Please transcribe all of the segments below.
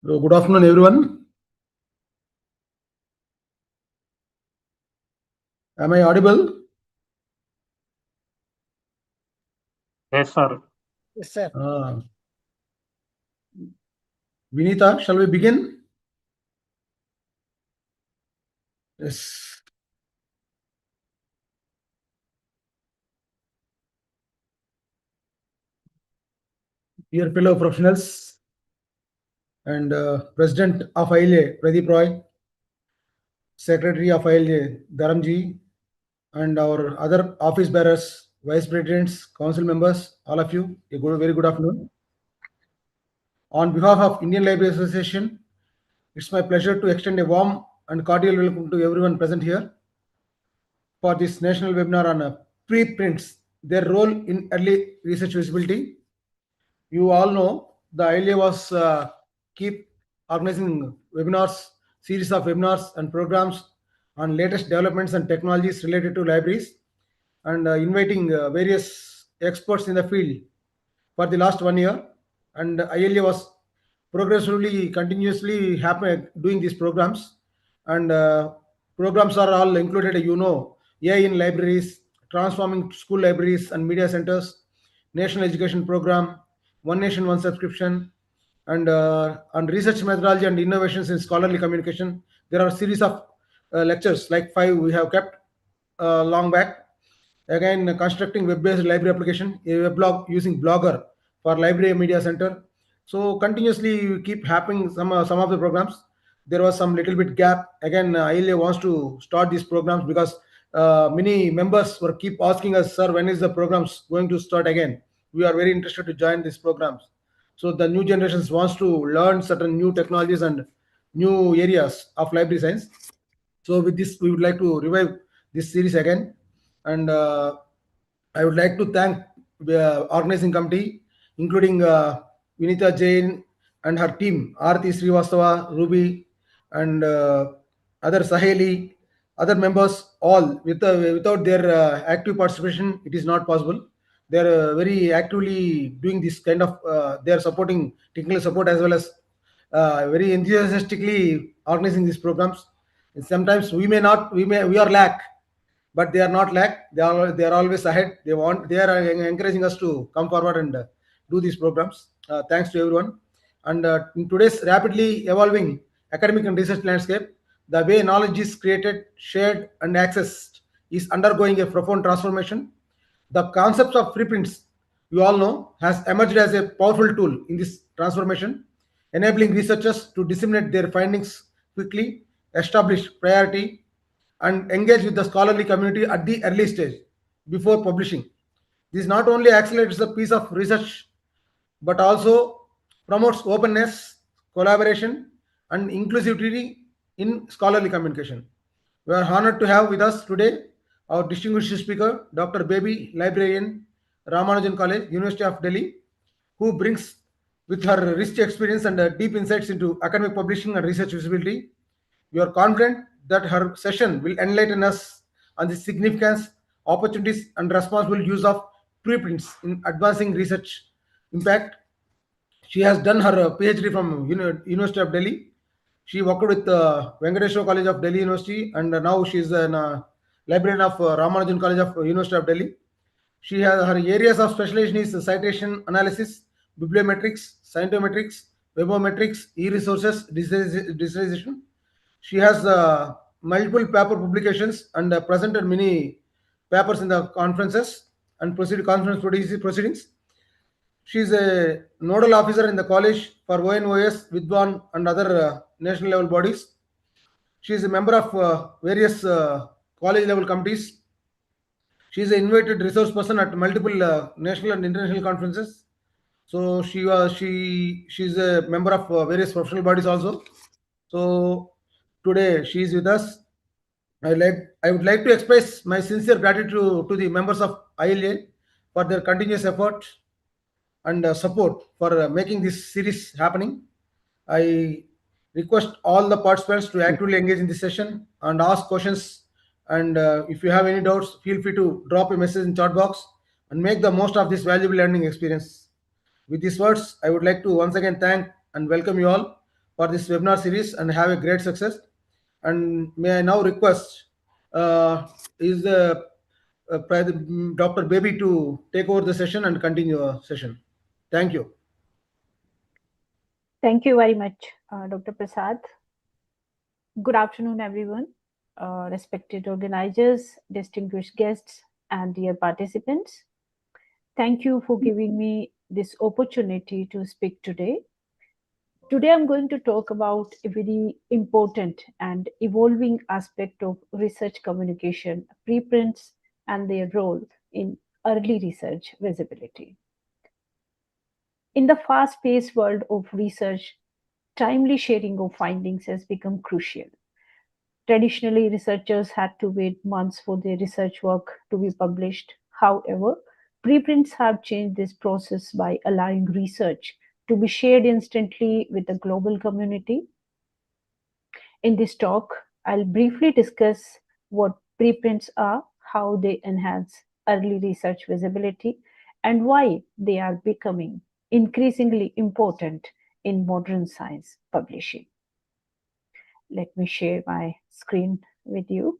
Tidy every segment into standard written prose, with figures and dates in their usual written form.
Good afternoon, everyone. Am I audible? Yes, sir. Yes, sir. Vinita, shall we begin? Yes. Dear fellow professionals and President of ILA, Pradeep Roy, Secretary of ILA, Dharamji, and our other office bearers, Vice Presidents, Council members, all of you, very good afternoon. On behalf of Indian Library Association, it's my pleasure to extend a warm and cordial welcome to everyone present here for this national webinar on preprints, their role in early research visibility. You all know the ILA was keep organizing webinars, series of webinars and programs on latest developments and technologies related to libraries, and inviting various experts in the field for the last 1 year. And ILA was progressively, continuously doing these programs, and programs are all included. AI in libraries, transforming school libraries and media centers, national education program, one nation one subscription, and on research methodology and innovations in scholarly communication. There are a series of lectures, like 5 we have kept long back. Again, constructing web-based library application, a weblog using Blogger for library and media center. So continuously we keep happening some of the programs. There was some little bit gap. Again, ILA wants to start these programs because many members were keep asking us, sir, when is the programs going to start again? We are very interested to join these programs. So the new generations wants to learn certain new technologies and new areas of library science. So with this, we would like to revive this series again, and I would like to thank the organizing committee, including Vinita Jain and her team, Aarti Srivastava, Ruby, and other Saheli, other members, all. Without their active participation, it is not possible. They are very actively doing this kind of. They are supporting technical support as well as very enthusiastically organizing these programs. And sometimes we are lack, but they are not lack. They are always ahead. They are encouraging us to come forward and do these programs. Thanks to everyone. And in today's rapidly evolving academic and research landscape, the way knowledge is created, shared, and accessed is undergoing a profound transformation. The concept of preprints, you all know, has emerged as a powerful tool in this transformation, enabling researchers to disseminate their findings quickly, establish priority, and engage with the scholarly community at the early stage before publishing. This not only accelerates the piece of research but also promotes openness, collaboration, and inclusivity in scholarly communication. We are honored to have with us today our distinguished speaker, Dr. Baby, librarian, Ramanujan College, University of Delhi, who brings with her rich experience and deep insights into academic publishing and research visibility. We are confident that her session will enlighten us on the significance, opportunities, and responsible use of preprints in advancing research impact. She has done her PhD from University of Delhi. She worked with Venkateshwar College of Delhi University, and now she is a librarian of Ramanujan College of University of Delhi. She has her areas of specialization is citation analysis, bibliometrics, scientometrics, webometrics, e-resources, digitalization. She has multiple paper publications and presented many papers in the conferences and conference proceedings. She is a nodal officer in the college for ONOS, Vidwan, and other national level bodies. She is a member of various college level committees. She is an invited resource person at multiple national and international conferences. So she is a member of various professional bodies also. So today she is with us. I would like to express my sincere gratitude to the members of ILA for their continuous effort and support for making this series happening. I request all the participants to actively engage in this session and ask questions. And if you have any doubts, feel free to drop a message in chat box and make the most of this valuable learning experience. With these words, I would like to once again thank and welcome you all for this webinar series and have a great success. And may I now request is the Dr. Baby to take over the session and continue our session. Thank you. Thank you very much, Dr. Prasad. Good afternoon, everyone. Respected organizers, distinguished guests, and dear participants. Thank you for giving me this opportunity to speak today. Today, I'm going to talk about a very important and evolving aspect of research communication, preprints, and their role in early research visibility. In the fast-paced world of research, timely sharing of findings has become crucial. Traditionally, researchers had to wait months for their research work to be published. However, preprints have changed this process by allowing research to be shared instantly with the global community. In this talk, I'll briefly discuss what preprints are, how they enhance early research visibility, and why they are becoming increasingly important in modern science publishing. Let me share my screen with you.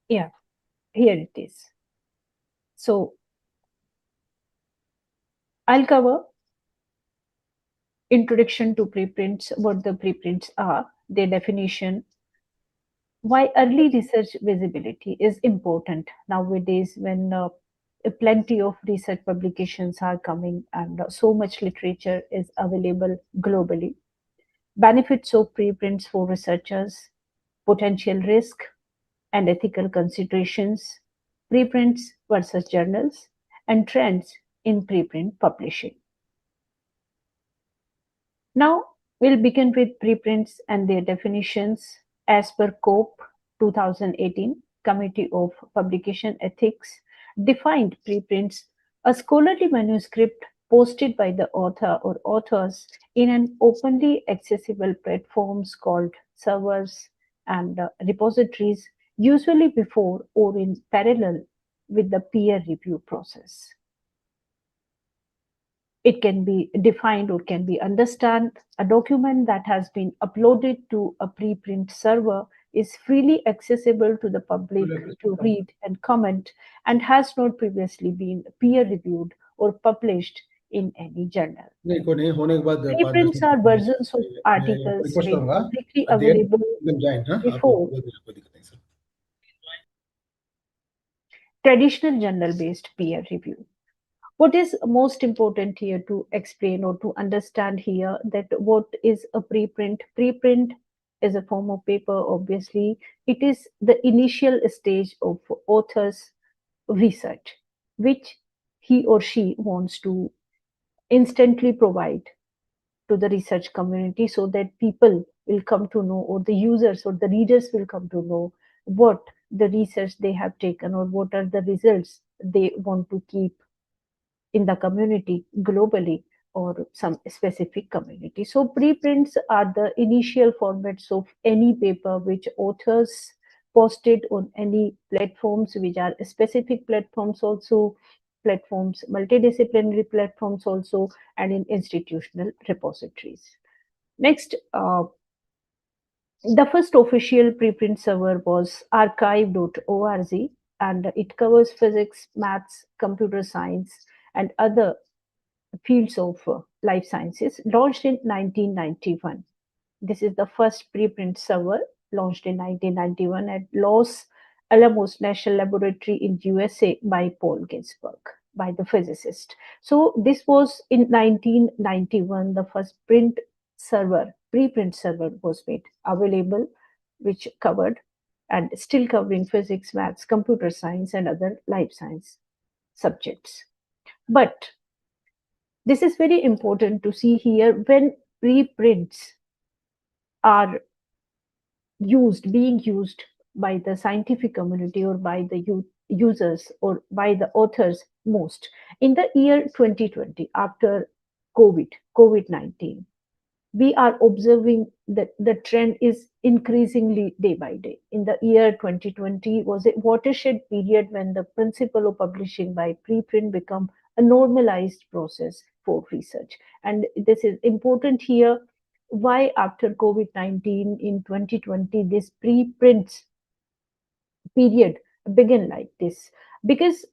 Yeah, here it is. So I'll cover introduction to preprints, what the preprints are, their definition, why early research visibility is important nowadays when plenty of research publications are coming and so much literature is available globally. Benefits of preprints for researchers, potential risk and ethical considerations, preprints versus journals, and trends in preprint publishing. Now, we'll begin with preprints and their definitions as per COPE 2018, Committee of Publication Ethics, defined preprints a scholarly manuscript posted by the author or authors in an openly accessible platforms called servers and repositories, usually before or in parallel with the peer review process. It can be defined or can be understand a document that has been uploaded to a preprint server is freely accessible to the public to read and comment and has not previously been peer reviewed or published in any journal. Preprints are versions of articles made publicly available before traditional journal-based peer review. What is most important here to explain or to understand here that what is a preprint? Preprint is a form of paper, obviously. It is the initial stage of author's research, which he or she wants to instantly provide to the research community so that people will come to know, or the users or the readers will come to know what the research they have taken or what are the results they want to keep in the community globally or some specific community. So preprints are the initial formats of any paper which authors posted on any platforms, which are specific platforms also, platforms, multidisciplinary platforms also, and in institutional repositories. Next, the first official preprint server was archive.org, and it covers physics, maths, computer science, and other fields of life sciences, launched in 1991. This is the first preprint server launched in 1991 at Los Alamos National Laboratory in USA by Paul Ginsberg, by the physicist. So this was in 1991, the first print server, preprint server was made available, which covered and still covering physics, maths, computer science, and other life science subjects. But this is very important to see here when preprints are being used by the scientific community or by the users or by the authors most in the year 2020 after COVID-19. We are observing that the trend is increasingly day by day. In the year 2020 was a watershed period when the principle of publishing by preprint became a normalized process for research. And this is important here. Why after COVID-19 in 2020, this preprints period begin like this? Because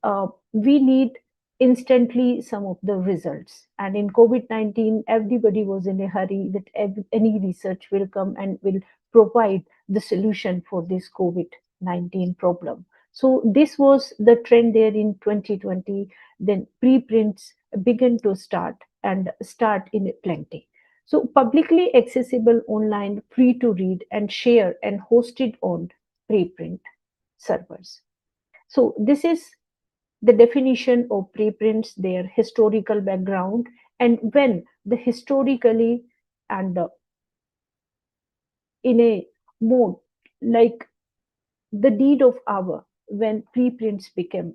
we need instantly some of the results, and in COVID-19 everybody was in a hurry that any research will come and will provide the solution for this COVID-19 problem. So this was the trend there in 2020. Then preprints began to start in plenty. So publicly accessible online, free to read and share and hosted on preprint servers. So this is the definition of preprints, their historical background, and when the historically and in a mode like the deed of hour, when preprints became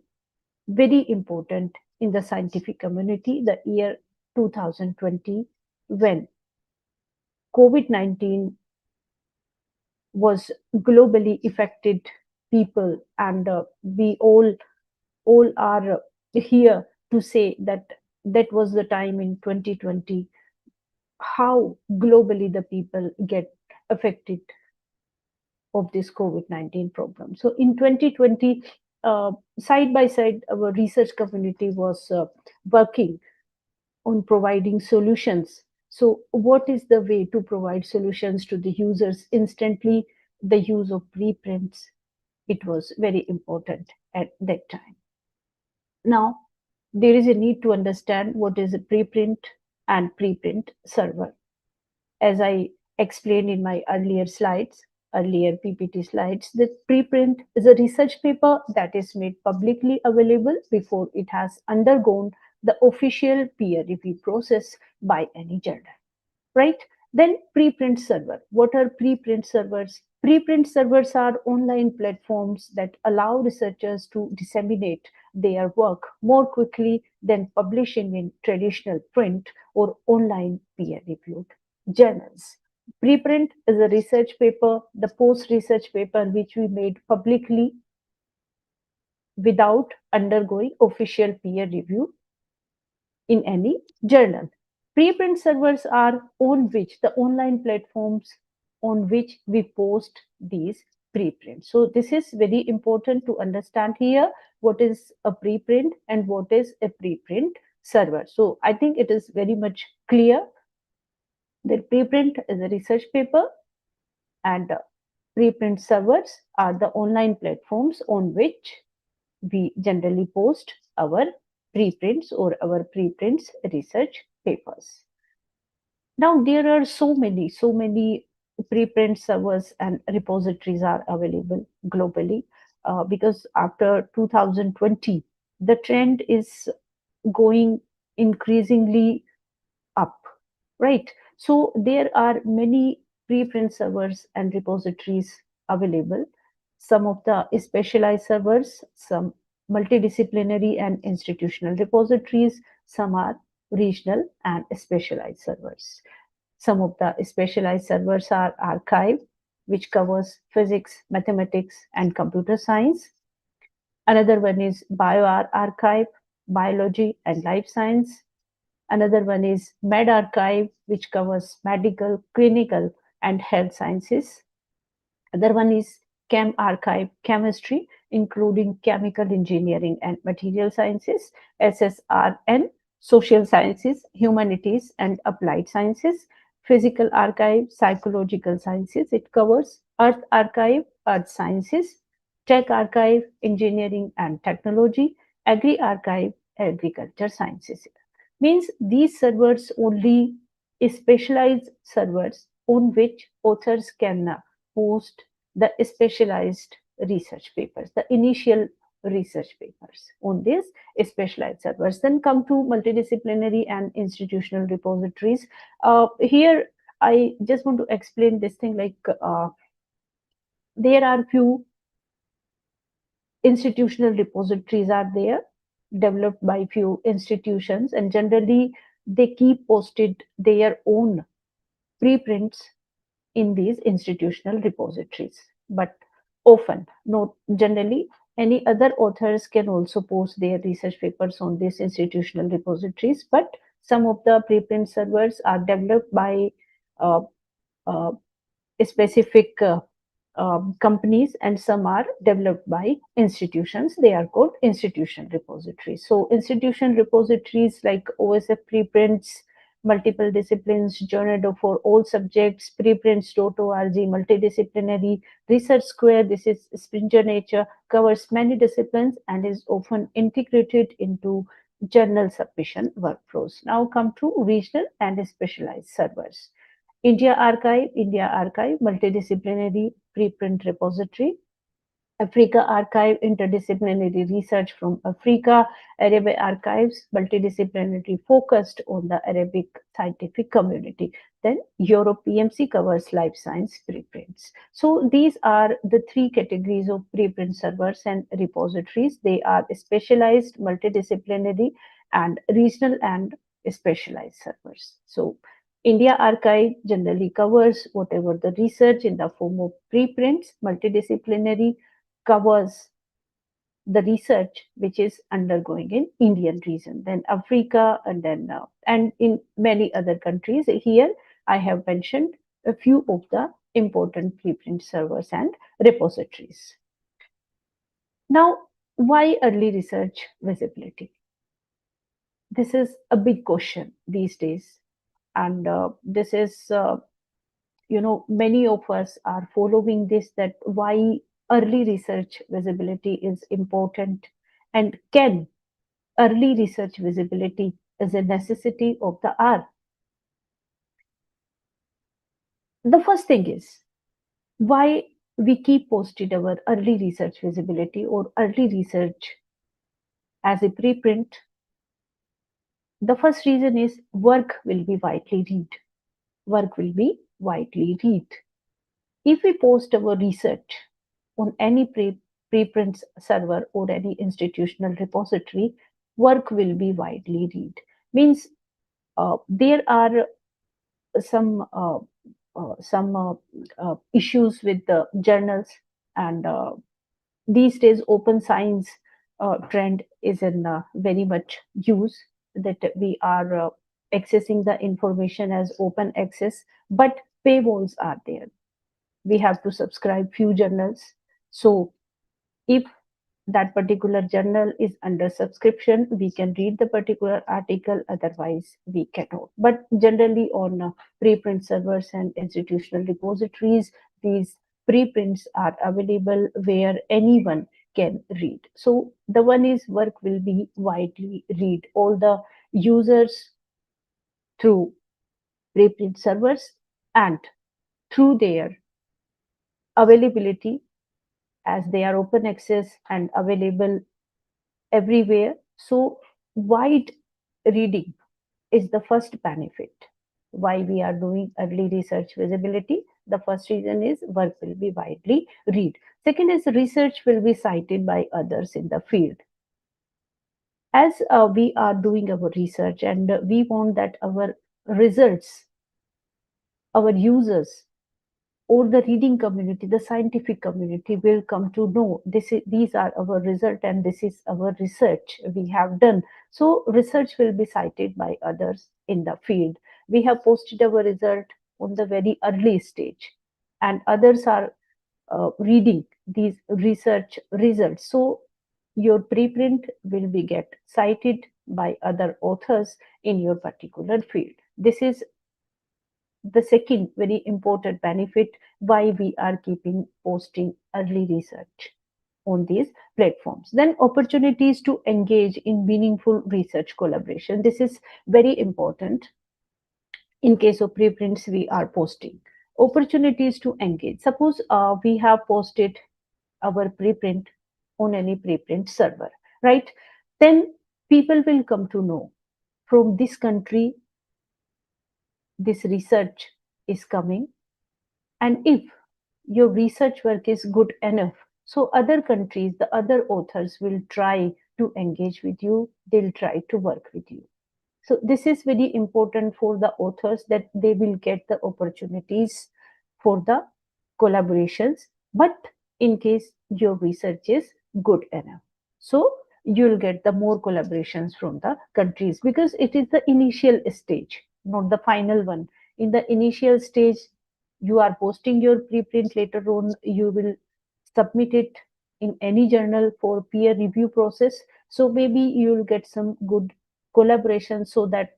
very important in the scientific community, the year 2020, when COVID-19 was globally affected people, and we all are here to say that that was the time in 2020 how globally the people get affected of this COVID-19 problem. So in 2020, side by side, our research community was working on providing solutions. So what is the way to provide solutions to the users instantly? The use of preprints, it was very important at that time. Now, there is a need to understand what is a preprint and preprint server. As I explained in my earlier PPT slides, the preprint is a research paper that is made publicly available before it has undergone the official peer review process by any journal, right? Then preprint server. What are preprint servers? Preprint servers are online platforms that allow researchers to disseminate their work more quickly than publishing in traditional print or online peer-reviewed journals. Preprint is a research paper, the post-research paper which we made publicly without undergoing official peer review in any journal. Preprint servers are on which the online platforms on which we post these preprints. So this is very important to understand here what is a preprint and what is a preprint server. So I think it is very much clear that preprint is a research paper and preprint servers are the online platforms on which we generally post our preprints or our preprints research papers. Now there are so many preprint servers and repositories are available globally because after 2020 the trend is going increasingly up, right? So there are many preprint servers and repositories available. Some of the specialized servers, some multidisciplinary and institutional repositories, some are regional and specialized servers. Some of the specialized servers are archive, which covers physics, mathematics, and computer science. Another one is bioarchive, biology and life science. Another one is medRxiv, which covers medical, clinical, and health sciences. Other one is chemarchive, chemistry, including chemical engineering and material sciences. SSRN, social sciences, humanities, and applied sciences. Physical archive, psychological sciences. It covers Earth Archive, earth sciences. Tech archive, engineering and technology. Agri archive, agriculture sciences. Means these servers only specialized servers on which authors can post the specialized research papers, the initial research papers on these specialized servers. Then come to multidisciplinary and institutional repositories. Here, I just want to explain this thing, like there are few institutional repositories are there, developed by few institutions, and generally they keep posted their own preprints in these institutional repositories. But often, not generally, any other authors can also post their research papers on these institutional repositories, but some of the preprint servers are developed by uh, uh, specific companies, and some are developed by institutions. They are called institution repositories. So institution repositories like OSF preprints, multiple disciplines, journal for all subjects, preprints.org, multidisciplinary, research square, this is Springer Nature, covers many disciplines and is often integrated into journal submission workflows. Now come to regional and specialized servers. India Archive, multidisciplinary preprint repository. Africa Archive, interdisciplinary research from Africa. Arabic Archives, multidisciplinary focused on the Arabic scientific community. Then Europe PMC covers life science preprints. So these are the three categories of preprint servers and repositories. They are specialized, multidisciplinary, and regional and specialized servers. So India Archive generally covers whatever the research in the form of preprints. Multidisciplinary covers the research which is undergoing in Indian region, then Africa, and then and in many other countries. Here I have mentioned a few of the important preprint servers and repositories. Now, why early research visibility? This is a big question these days, and this is many of us are following this, that why early research visibility is important, and can early research visibility is a necessity of the hour. The first thing is why we keep posted our early research visibility or early research as a preprint. The first reason is work will be widely read. Work will be widely read. If we post our research on any preprints server or any institutional repository, work will be widely read. Means there are some issues with the journals, and these days open science trend is in very much use, that we are accessing the information as open access, but paywalls are there. We have to subscribe few journals. So if that particular journal is under subscription, we can read the particular article, otherwise we cannot. But generally on preprint servers and institutional repositories, these preprints are available where anyone can read. So the one is work will be widely read. All the users through preprint servers and through their availability, as they are open access and available everywhere. So wide reading is the first benefit why we are doing early research visibility. The first reason is work will be widely read. Second is research will be cited by others in the field. As we are doing our research, and we want that our results, our users, or the reading community, the scientific community will come to know these are our result and this is our research we have done. So research will be cited by others in the field. We have posted our result on the very early stage, and others are reading these research results. So your preprint will be get cited by other authors in your particular field. This is the second very important benefit why we are keeping posting early research on these platforms. Then opportunities to engage in meaningful research collaboration. This is very important. In case of preprints, we are posting opportunities to engage. Suppose we have posted our preprint on any preprint server, right? Then people will come to know from this country this research is coming, and if your research work is good enough, so other countries, the other authors will try to engage with you, they'll try to work with you. So this is very important for the authors, that they will get the opportunities for the collaborations, but in case your research is good enough, so you'll get the more collaborations from the countries, because it is the initial stage, not the final one. In the initial stage, you are posting your preprint, later on you will submit it in any journal for peer review process, so maybe you'll get some good collaboration, so that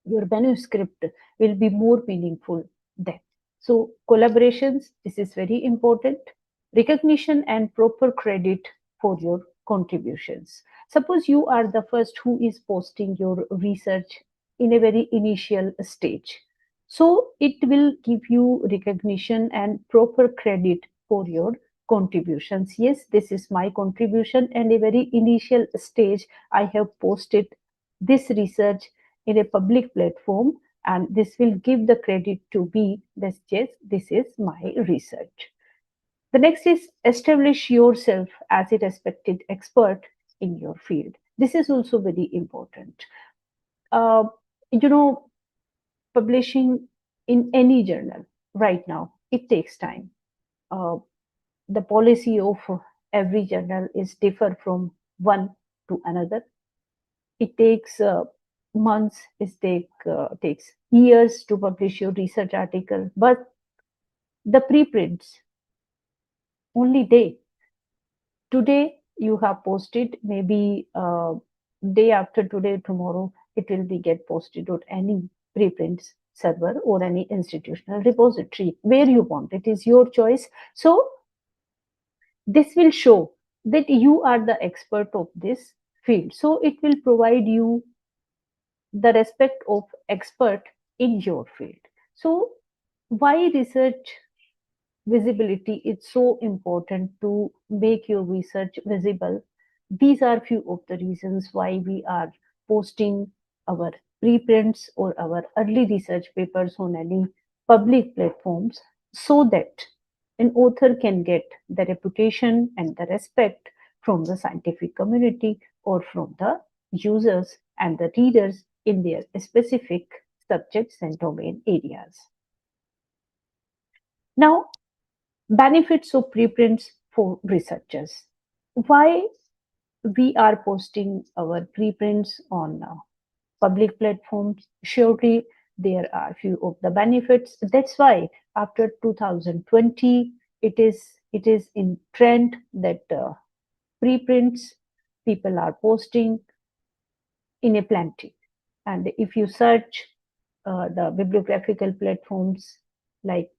your manuscript will be more meaningful then. So collaborations, this is very important. Recognition and proper credit for your contributions. Suppose you are the first who is posting your research in a very initial stage. So it will give you recognition and proper credit for your contributions. Yes, this is my contribution, and a very initial stage I have posted this research in a public platform, and this will give the credit to me that yes, this is my research. The next is establish yourself as a respected expert in your field. This is also very important. uh, you know, publishing in any journal right now, it takes time. The policy of every journal is differ from one to another. It takes months, takes years to publish your research article, but the preprints, only today you have posted, maybe day after today, tomorrow it will be get posted on any preprints server or any institutional repository where you want. It is your choice. So this will show that you are the expert of this field, so it will provide you the respect of expert in your field. So why research visibility is so important to make your research visible? These are few of the reasons why we are posting our preprints or our early research papers on any public platforms, so that an author can get the reputation and the respect from the scientific community or from the users and the readers in their specific subjects and domain areas. Now, benefits of preprints for researchers. Why we are posting our preprints on public platforms? Surely there are few of the benefits. That's why after 2020, it is in trend that preprints people are posting in a plenty. And if you search the bibliographical platforms like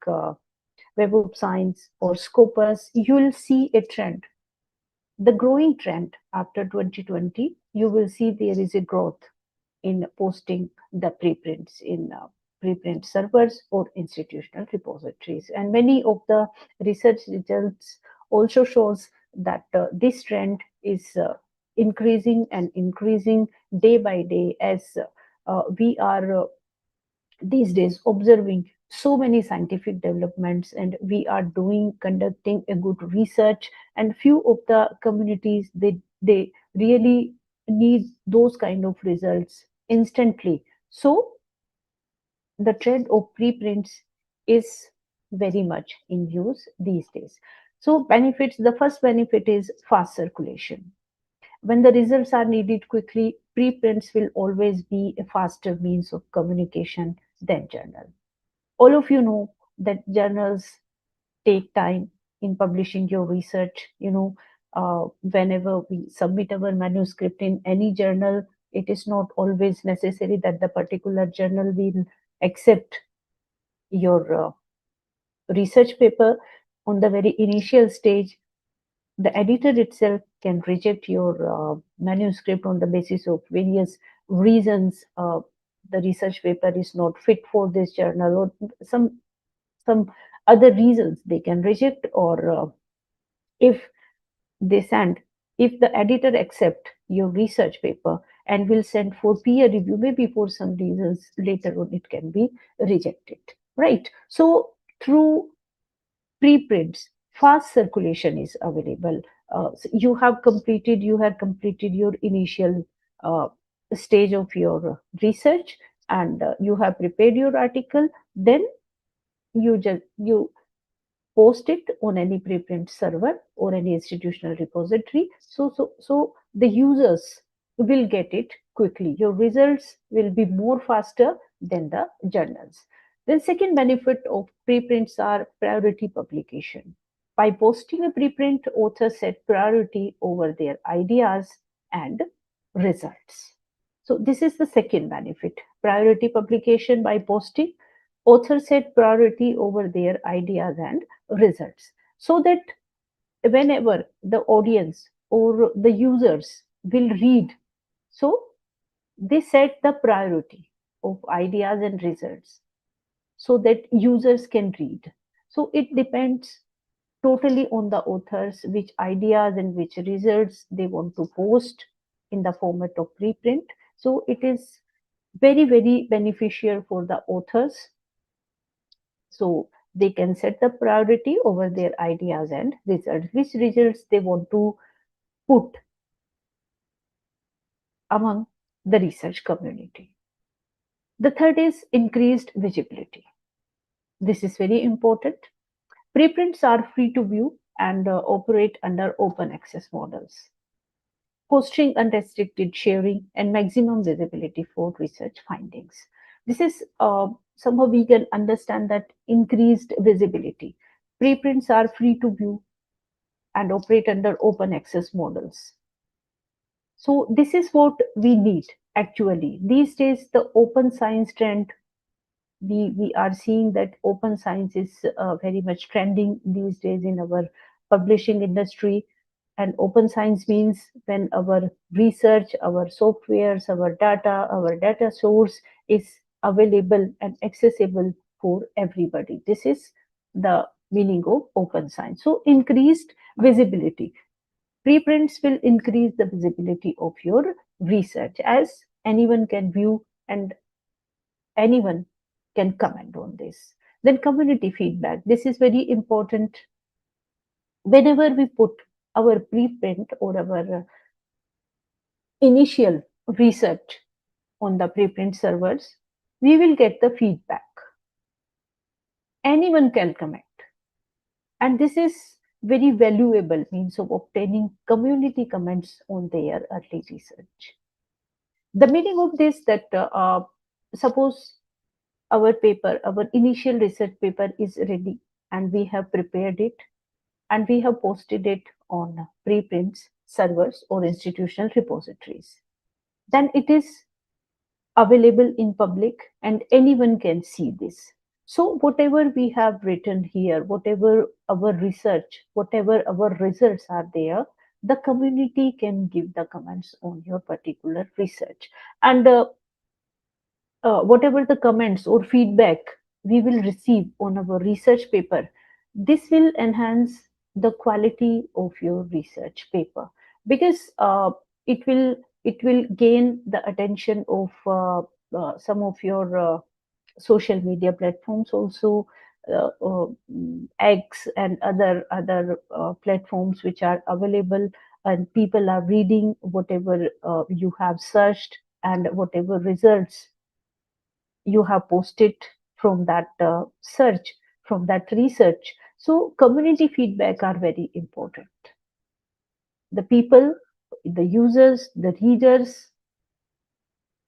Web of Science or Scopus, you'll see a trend. The growing trend after 2020, you will see there is a growth in posting the preprints in preprint servers or institutional repositories. And many of the research results also shows that this trend is increasing and increasing day by day, as we are these days observing so many scientific developments, and we are conducting a good research, and few of the communities, they really need those kind of results instantly. So the trend of preprints is very much in use these days. So benefits, the first benefit is fast circulation. When the results are needed quickly, preprints will always be a faster means of communication than journal. All of you know that journals take time in publishing your research. Whenever we submit our manuscript in any journal, it is not always necessary that the particular journal will accept your research paper. On the very initial stage, the editor itself can reject your manuscript on the basis of various reasons. The research paper is not fit for this journal, or some other reasons they can reject. Or if they send, if the editor accept your research paper and will send for peer review, maybe for some reasons later on it can be rejected, right? So through preprints, fast circulation is available. So you have completed your initial stage of your research, and you have prepared your article. Then you post it on any preprint server or any institutional repository. So the users will get it quickly. Your results will be more faster than the journals. Then second benefit of preprints are priority publication. By posting a preprint, authors set priority over their ideas and results. So this is the second benefit. Priority publication by posting, authors set priority over their ideas and results, so that whenever the audience or the users will read, so they set the priority of ideas and results so that users can read. So it depends totally on the authors which ideas and which results they want to post in the format of preprint. So it is very beneficial for the authors, so they can set the priority over their ideas and results, which results they want to put among the research community. The third is increased visibility. This is very important. Preprints are free to view and operate under open access models, fostering unrestricted sharing and maximum visibility for research findings. This is somehow we can understand that increased visibility. Preprints are free to view and operate under open access models. So this is what we need actually. These days, the open science trend, we are seeing that open science is very much trending these days in our publishing industry. And open science means when our research, our softwares, our data source is available and accessible for everybody. This is the meaning of open science. So increased visibility. Preprints will increase the visibility of your research, as anyone can view and anyone can comment on this. Then community feedback. This is very important. Whenever we put our preprint or our initial research on the preprint servers, we will get the feedback. Anyone can comment. And this is very valuable means of obtaining community comments on their early research. The meaning of this that suppose our paper, our initial research paper is ready and we have prepared it and we have posted it on preprints servers or institutional repositories. Then it is available in public and anyone can see this. So whatever we have written here, whatever our research, whatever our results are there, the community can give the comments on your particular research. And whatever the comments or feedback we will receive on our research paper, this will enhance the quality of your research paper, because it will gain the attention of some of your social media platforms also, X and other platforms which are available, and people are reading whatever you have searched and whatever results you have posted from that search, from that research. So community feedback are very important. The people, the users, the readers,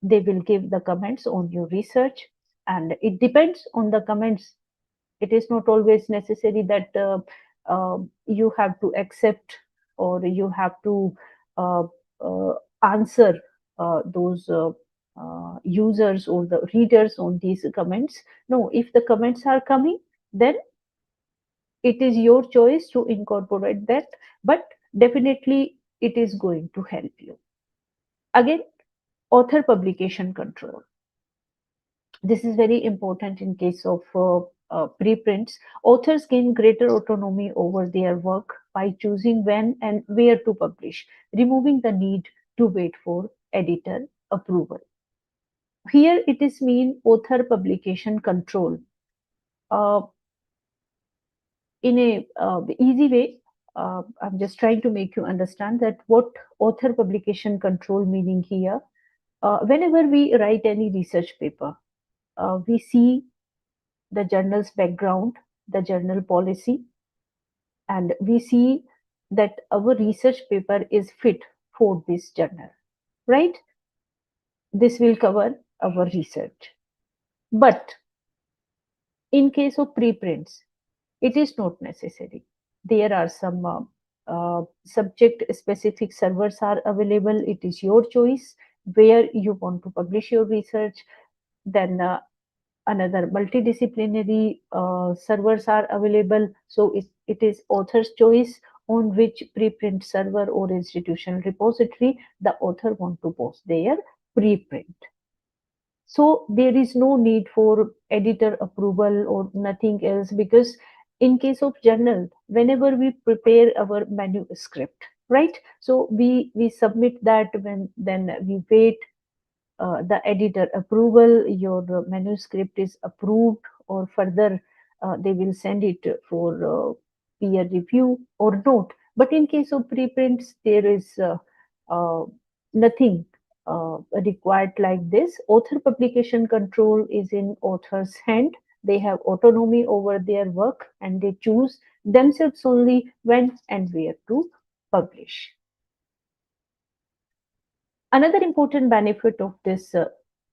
they will give the comments on your research, and it depends on the comments. It is not always necessary that you have to accept or you have to uh, answer those users or the readers on these comments. No, if the comments are coming, then it is your choice to incorporate that, but definitely it is going to help you. Again, author publication control. This is very important in case of preprints, authors gain greater autonomy over their work by choosing when and where to publish, removing the need to wait for editor approval. Here it is mean author publication control. Uh, in a easy way, I'm just trying to make you understand that what author publication control meaning here. Whenever we write any research paper, we see the journal's background, the journal policy, and we see that our research paper is fit for this journal, right? This will cover our research. But in case of preprints, it is not necessary. There are some subject specific servers are available. It is your choice where you want to publish your research. Then another multidisciplinary servers are available. So it is author's choice on which preprint server or institutional repository the author want to post their preprint. So there is no need for editor approval or nothing else, because in case of journal, whenever we prepare our manuscript, right? So we submit that, when then we wait the editor approval, your manuscript is approved, or further they will send it for peer review or not. But in case of preprints, there is uh, nothing required like this. Author publication control is in author's hand. They have autonomy over their work and they choose themselves only when and where to publish. Another important benefit of this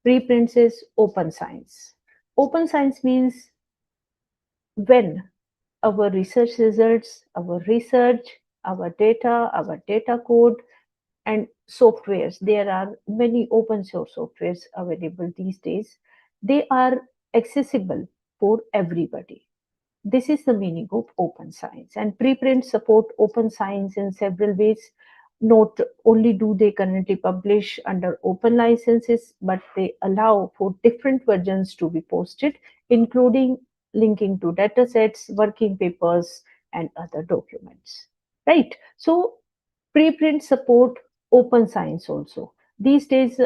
preprints is open science. Open science means when our research results, our research, our data code, and softwares, there are many open source softwares available these days, they are accessible for everybody. This is the meaning of open science, and preprints support open science in several ways. Not only do they currently publish under open licenses, but they allow for different versions to be posted, including linking to datasets, working papers, and other documents. Right? So preprint support open science also. These days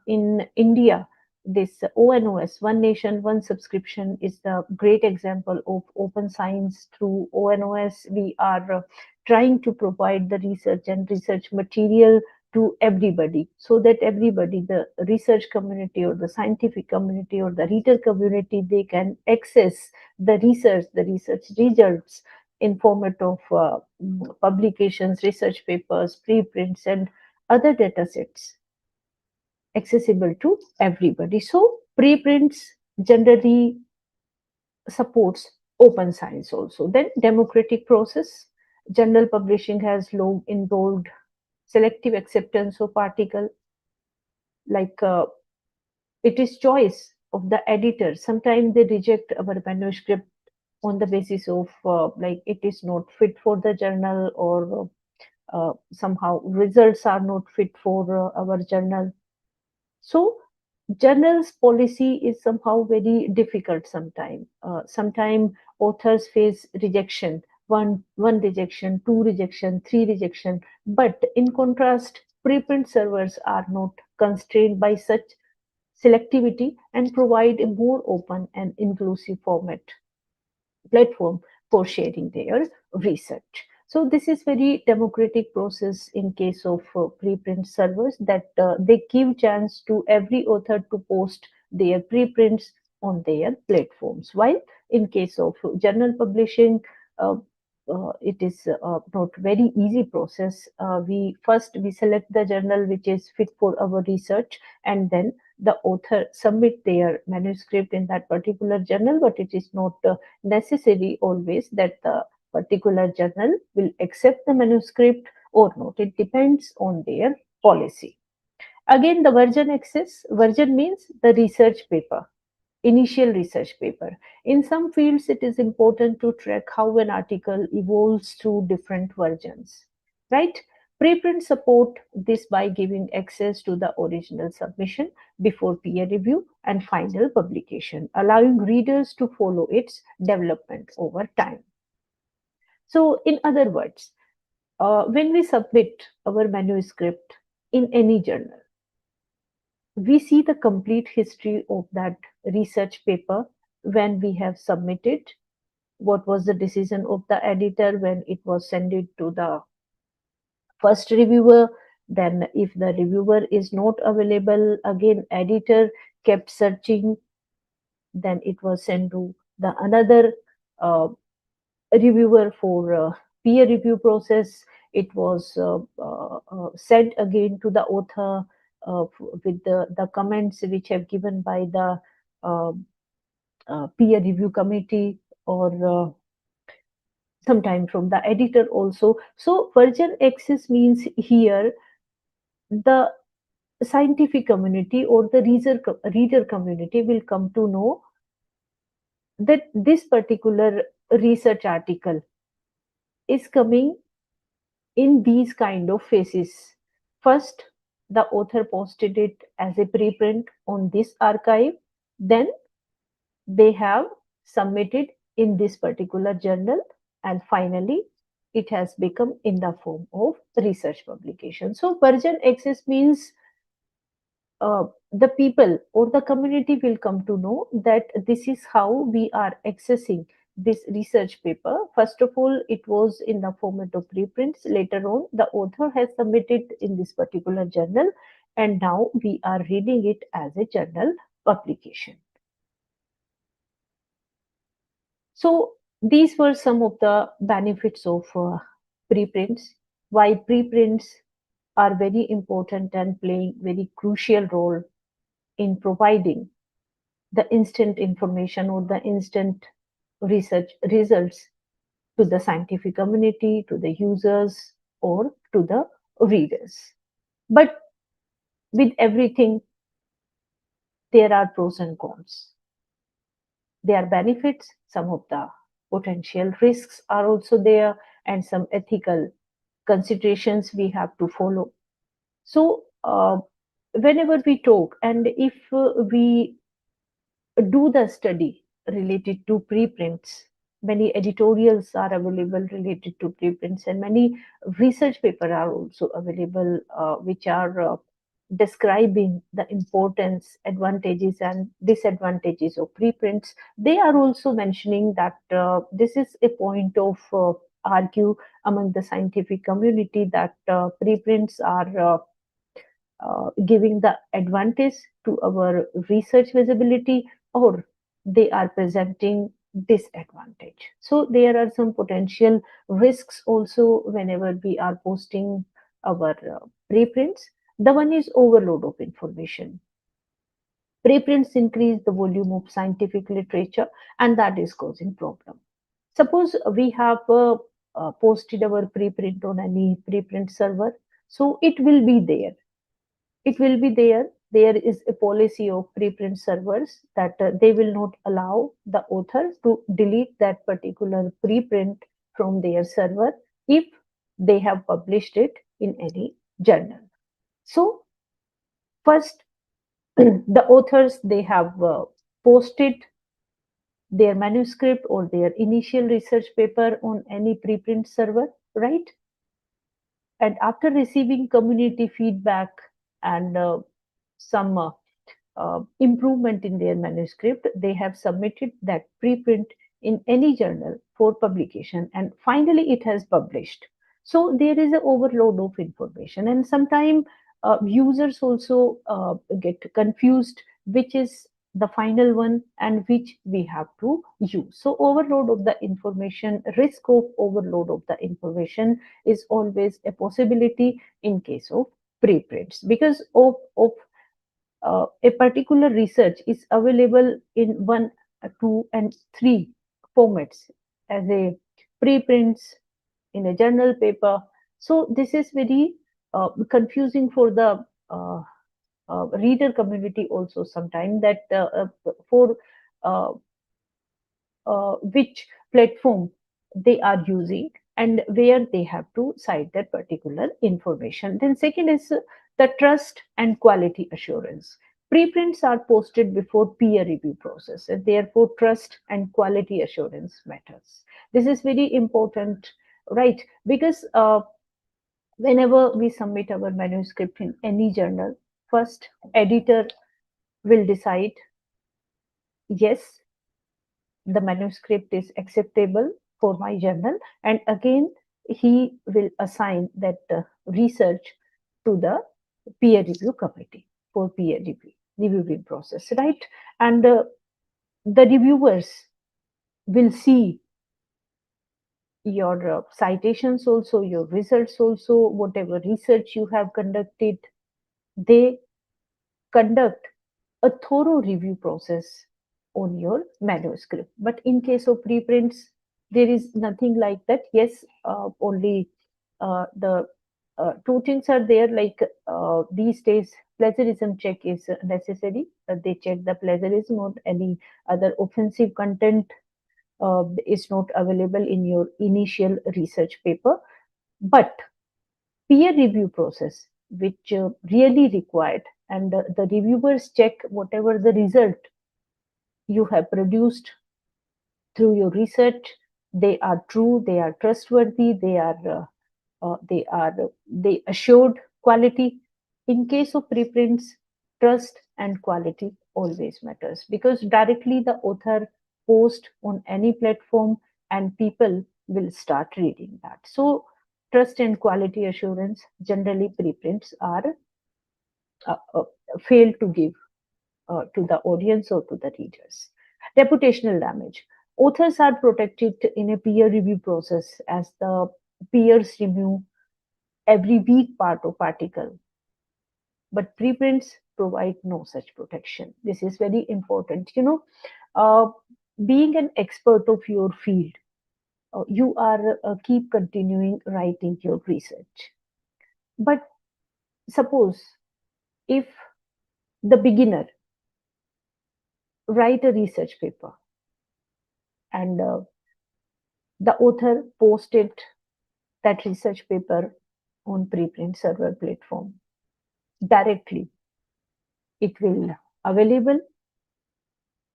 in India, this ONOS, One Nation, One Subscription, is the great example of open science. Through ONOS, we are trying to provide the research and research material to everybody, so that everybody, the research community or the scientific community or the reader community, they can access the research results in format of publications, research papers, preprints, and other data sets accessible to everybody. So preprints generally supports open science also. Then democratic process. Journal publishing has long involved selective acceptance of article, like it is choice of the editor. Sometimes they reject our manuscript on the basis of like it is not fit for the journal, or somehow results are not fit for our journal. So journals policy is somehow very difficult sometimes. Sometimes authors face rejection, one rejection, two rejection, three rejection. But in contrast, preprint servers are not constrained by such selectivity and provide a more open and inclusive format platform for sharing their research. So this is very democratic process in case of preprint servers, that they give chance to every author to post their preprints on their platforms. While in case of journal publishing, uh, it is not very easy process. We select the journal which is fit for our research, and then the author submit their manuscript in that particular journal. But it is not necessary always that the particular journal will accept the manuscript or not. It depends on their policy. Again, the version access. Version means the research paper, initial research paper. In some fields, it is important to track how an article evolves through different versions, right? Preprint support this by giving access to the original submission before peer review and final publication, allowing readers to follow its development over time. So, in other words, when we submit our manuscript in any journal, we see the complete history of that research paper when we have submitted, what was the decision of the editor when it was sent to the first reviewer. Then if the reviewer is not available, again editor kept searching, then it was sent to the another uh, reviewer for peer review process. It was sent again to the author with the comments which have given by the uh, peer review committee, or sometime from the editor also. So version access means here the scientific community or the reader community will come to know that this particular research article is coming in these kind of phases. First, the author posted it as a preprint on this archive, then they have submitted in this particular journal, and finally it has become in the form of research publication. So version access means the people or the community will come to know that this is how we are accessing this research paper. First of all, it was in the format of preprints. Later on, the author has submitted in this particular journal, and now we are reading it as a journal publication. So these were some of the benefits of preprints. Why preprints are very important and playing very crucial role in providing the instant information or the instant research results to the scientific community, to the users, or to the readers. But with everything, there are pros and cons. There are benefits, some of the potential risks are also there, and some ethical considerations we have to follow. So, whenever we talk, and if we do the study related to preprints, many editorials are available related to preprints, and many research papers are also available which are describing the importance, advantages, and disadvantages of preprints. They are also mentioning that this is a point of argue among the scientific community that preprints are giving the advantage to our research visibility, or they are presenting disadvantage. So there are some potential risks also whenever we are posting our preprints. The one is overload of information. Preprints increase the volume of scientific literature, and that is causing problem. Suppose we have posted our preprint on any preprint server, so it will be there. There is a policy of preprint servers that they will not allow the author to delete that particular preprint from their server if they have published it in any journal. So first, the authors, they have posted their manuscript or their initial research paper on any preprint server, right? And after receiving community feedback and some improvement in their manuscript, they have submitted that preprint in any journal for publication, and finally it has published. So there is an overload of information, and sometimes users also get confused which is the final one and which we have to use. So overload of the information, risk of overload of the information is always a possibility in case of preprints, because of a particular research is available in 1, 2, and 3 formats as a preprints in a journal paper. So this is very confusing for the reader community also sometimes, that for uh, which platform they are using, and where they have to cite that particular information. Then second is the trust and quality assurance. Preprints are posted before peer review process, and therefore trust and quality assurance matters. This is very important, right? Because whenever we submit our manuscript in any journal, first editor will decide, yes, the manuscript is acceptable for my journal, and again he will assign that research to the peer review committee for peer review reviewing process, right? And the reviewers will see your citations also, your results also, whatever research you have conducted. They conduct a thorough review process on your manuscript. But in case of preprints, there is nothing like that. Yes, only the two things are there. Like these days, plagiarism check is necessary. They check the plagiarism or any other offensive content is not available in your initial research paper. But peer review process, which really required, and the reviewers check whatever the result you have produced through your research. They are true, they are trustworthy, they assured quality. In case of preprints, trust and quality always matters, because directly the author post on any platform and people will start reading that. So trust and quality assurance, generally preprints are uh, uh, fail to give to the audience or to the readers. Reputational damage. Authors are protected in a peer review process as the peers review every week part of article, but preprints provide no such protection. This is very important. Uh, being an expert of your field, you are keep continuing writing your research. But suppose if the beginner write a research paper and the author posted that research paper on preprint server platform directly, it will available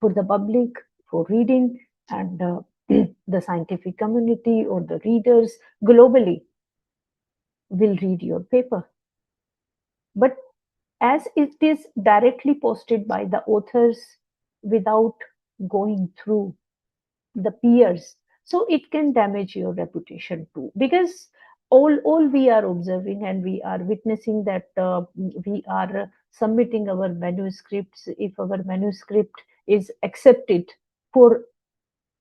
for the public for reading, and the scientific community or the readers globally will read your paper. But as it is directly posted by the authors without going through the peers, so it can damage your reputation too, because all we are observing and we are witnessing that we are submitting our manuscripts. If our manuscript is accepted for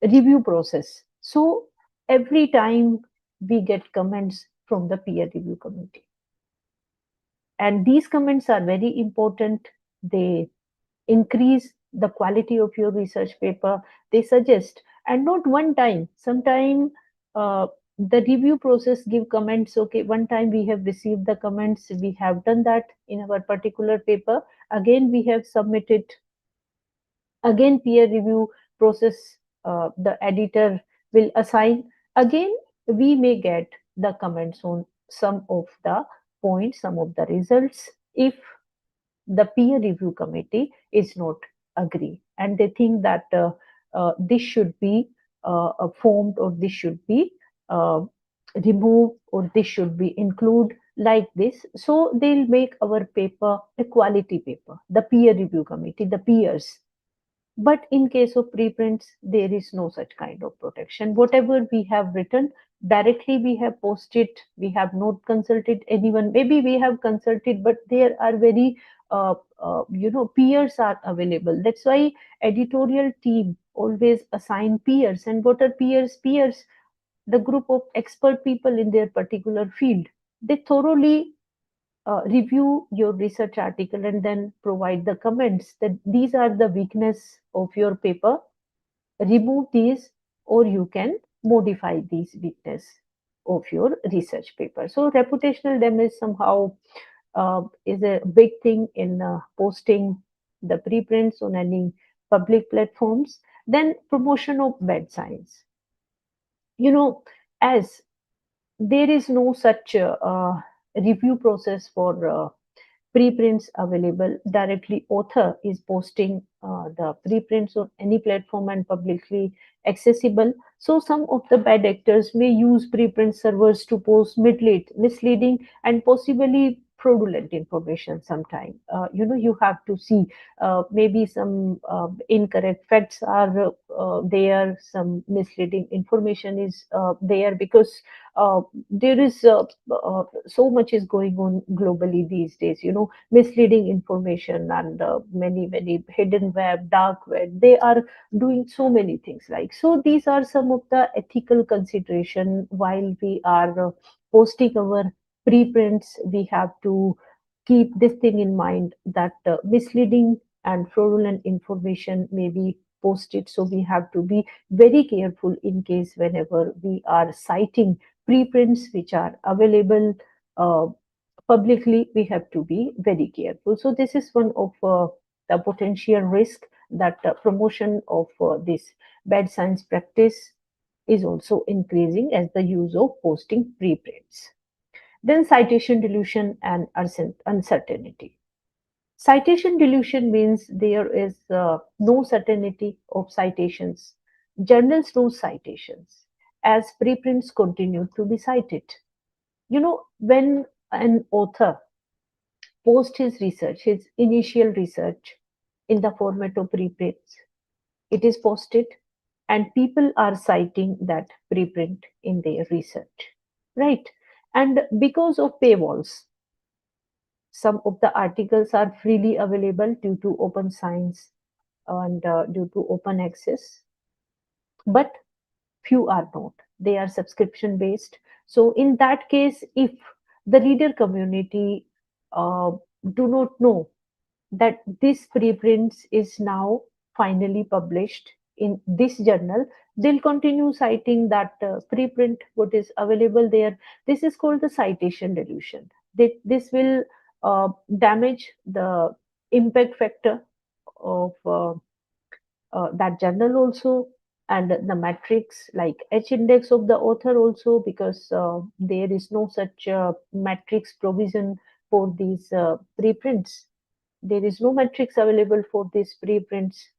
review process, so every time we get comments from the peer review committee, and these comments are very important. They increase the quality of your research paper. They suggest, and not one time, sometime the review process give comments. Okay, one time we have received the comments, we have done that in our particular paper, again we have submitted, again peer review process, the editor will assign, again we may get the comments on some of the points, some of the results, if the peer review committee is not agree, and they think that this should be formed, or this should be uh, removed, or this should be included like this. So they'll make our paper a quality paper, the peer review committee, the peers. But in case of preprints, there is no such kind of protection. Whatever we have written, directly we have posted, we have not consulted anyone. Maybe we have consulted, but there are very, peers are available. That's why editorial team always assign peers. And what are peers? Peers, the group of expert people in their particular field. They thoroughly review your research article and then provide the comments that these are the weakness of your paper, remove these, or you can modify these weakness of your research paper. So reputational damage somehow is a big thing in posting the preprints on any public platforms. Then promotion of bad science. As there is no such review process for preprints available. Directly author is posting the preprints on any platform and publicly accessible. So some of the bad actors may use preprint servers to post misleading and possibly fraudulent information sometime. You have to see maybe some incorrect facts are there, some misleading information is there, because there is so much is going on globally these days, misleading information, and many hidden web, dark web, they are doing so many things. Like, so these are some of the ethical consideration while we are posting our preprints. We have to keep this thing in mind, that misleading and fraudulent information may be posted, so we have to be very careful in case whenever we are citing preprints which are available uh, publicly, we have to be very careful. So this is one of the potential risk, that promotion of this bad science practice is also increasing as the use of posting preprints. Then citation dilution and uncertainty. Citation dilution means there is no certainty of citations. Journals lose citations as preprints continue to be cited. When an author posts his research, his initial research, in the format of preprints, it is posted and people are citing that preprint in their research, right? And because of paywalls, some of the articles are freely available due to open science and due to open access, but few are not. They are subscription based. So in that case, if the reader community uh, do not know that this preprints is now finally published in this journal, they'll continue citing that preprint what is available there. This is called the citation dilution. This will damage the impact factor of that journal also, and the matrix like H index of the author also, because there is no such matrix provision for these preprints. There is no matrix available for these preprints,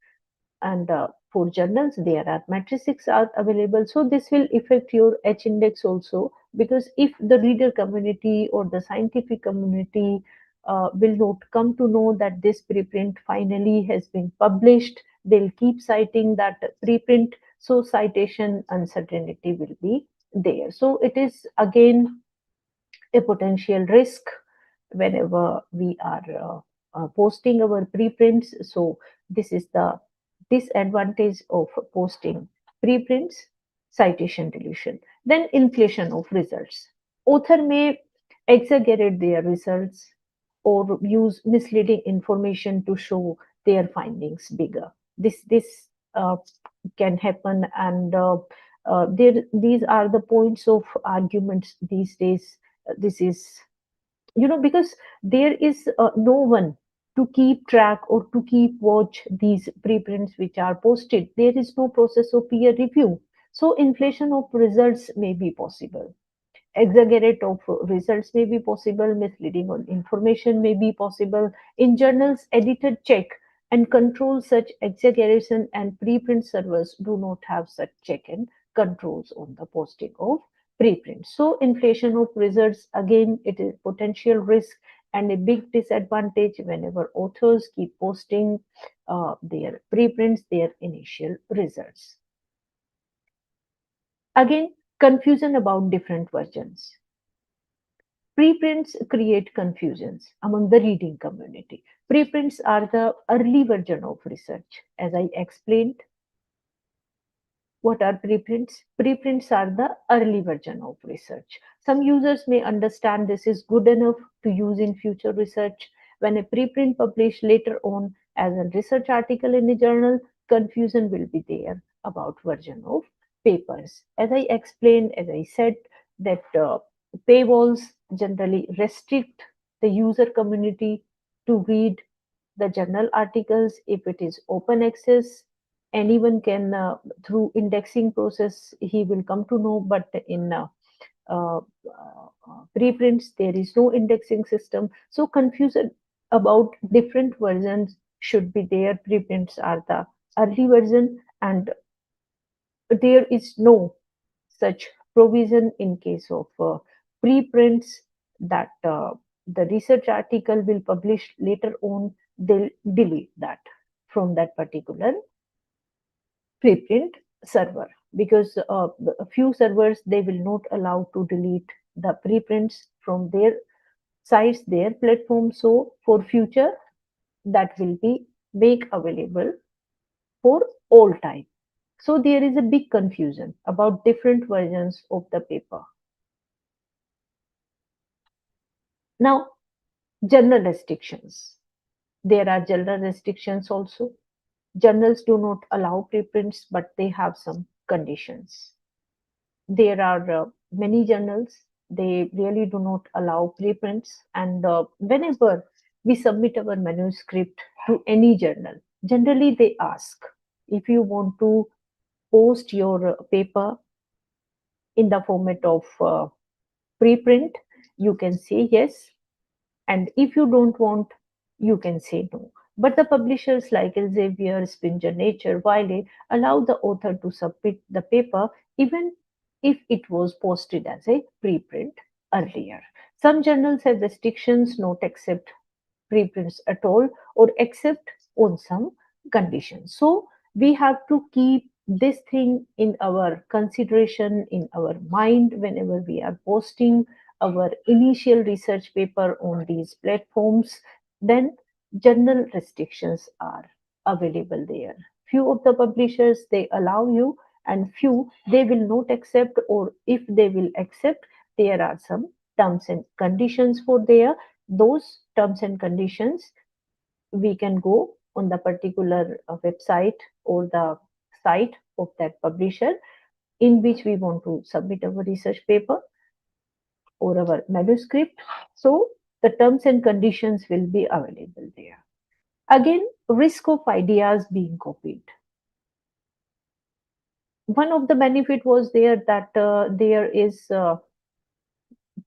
and for journals there are matrices are available. So this will affect your H index also, because if the reader community or the scientific community will not come to know that this preprint finally has been published, they'll keep citing that preprint, so citation uncertainty will be there. So it is again a potential risk whenever we are posting our preprints. So this is the disadvantage of posting preprints: citation dilution. Then inflation of results. Author may exaggerate their results or use misleading information to show their findings bigger. This can happen, and these are the points of arguments these days. This is, because there is no one to keep track or to keep watch these preprints which are posted. There is no process of peer review, so inflation of results may be possible, exaggerate of results may be possible, misleading on information may be possible. In journals, editor check and control such exaggeration, and preprint servers do not have such check and controls on the posting of preprints. So inflation of results, again, it is potential risk and a big disadvantage whenever authors keep posting their preprints, their initial results. Again, confusion about different versions. Preprints create confusions among the reading community. Preprints are the early version of research. As I explained, what are preprints? Preprints are the early version of research. Some users may understand this is good enough to use in future research. When a preprint published later on as a research article in a journal, confusion will be there about version of papers. As I explained, as I said, that paywalls generally restrict the user community to read the journal articles. If it is open access, anyone can through indexing process he will come to know, but in preprints, there is no indexing system. So confusion about different versions should be there. Preprints are the early version, and there is no such provision in case of preprints that the research article will publish later on, they'll delete that from that particular preprint server, because a few servers, they will not allow to delete the preprints from their sites, their platform. So for future, that will be make available for all time. So there is a big confusion about different versions of the paper. Now, general restrictions. There are general restrictions also. Journals do not allow preprints, but they have some conditions. There are many journals, they really do not allow preprints. And whenever we submit our manuscript to any journal, generally they ask if you want to post your paper in the format of preprint, you can say yes. And if you don't want, you can say no. But the publishers like Elsevier, Springer Nature, Wiley allow the author to submit the paper even if it was posted as a preprint earlier. Some journals have restrictions, not accept preprints at all, or accept on some conditions. So we have to keep this thing in our consideration, in our mind, whenever we are posting our initial research paper on these platforms. Then journal restrictions are available there. Few of the publishers, they allow you, and few they will not accept, or if they will accept, there are some terms and conditions for there. Those terms and conditions, we can go on the particular website or the site of that publisher in which we want to submit our research paper or our manuscript. So the terms and conditions will be available there. Again, risk of ideas being copied. One of the benefit was there that there is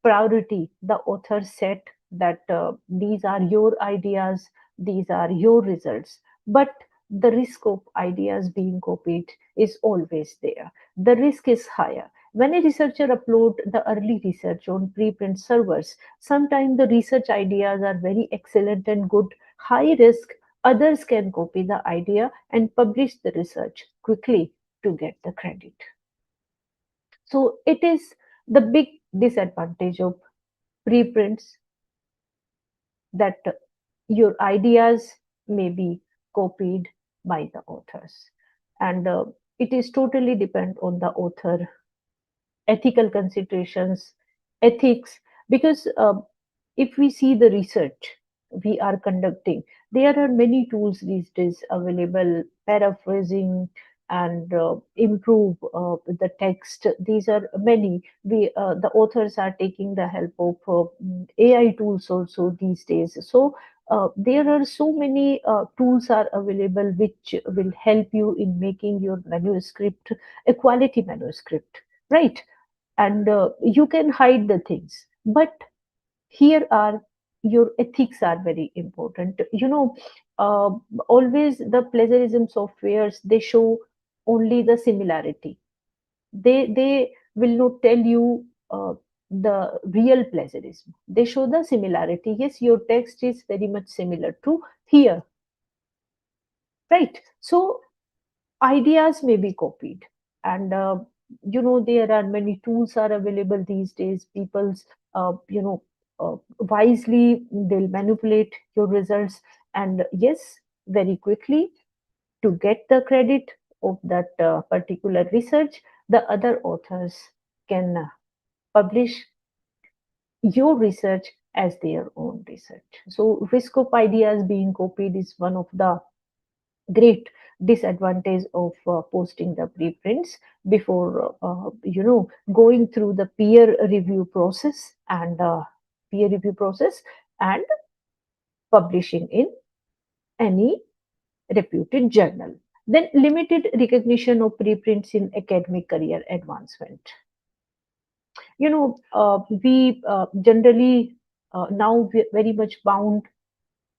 priority. The author said that these are your ideas, these are your results, but the risk of ideas being copied is always there. The risk is higher. When a researcher upload the early research on preprint servers, sometimes the research ideas are very excellent and good, high risk. Others can copy the idea and publish the research quickly to get the credit. So it is the big disadvantage of preprints, that your ideas may be copied by the authors. And it is totally depend on the author, ethical considerations, ethics, because if we see the research we are conducting, there are many tools these days available, paraphrasing and improve the text. These are many. The authors are taking the help of AI tools also these days. So there are so many tools are available which will help you in making your manuscript a quality manuscript, right? And you can hide the things, but here are your ethics are very important. uh, Always the plagiarism softwares, they show only the similarity. They will not tell you the real plagiarism. They show the similarity. Yes, your text is very much similar to here, right? So ideas may be copied, and there are many tools are available these days. People's wisely they'll manipulate your results, and yes, very quickly, to get the credit of that particular research, the other authors can publish your research as their own research. So risk of ideas being copied is one of the great disadvantage of posting the preprints before going through the peer review process and publishing in any reputed journal. Then limited recognition of preprints in academic career advancement. we generally now very much bound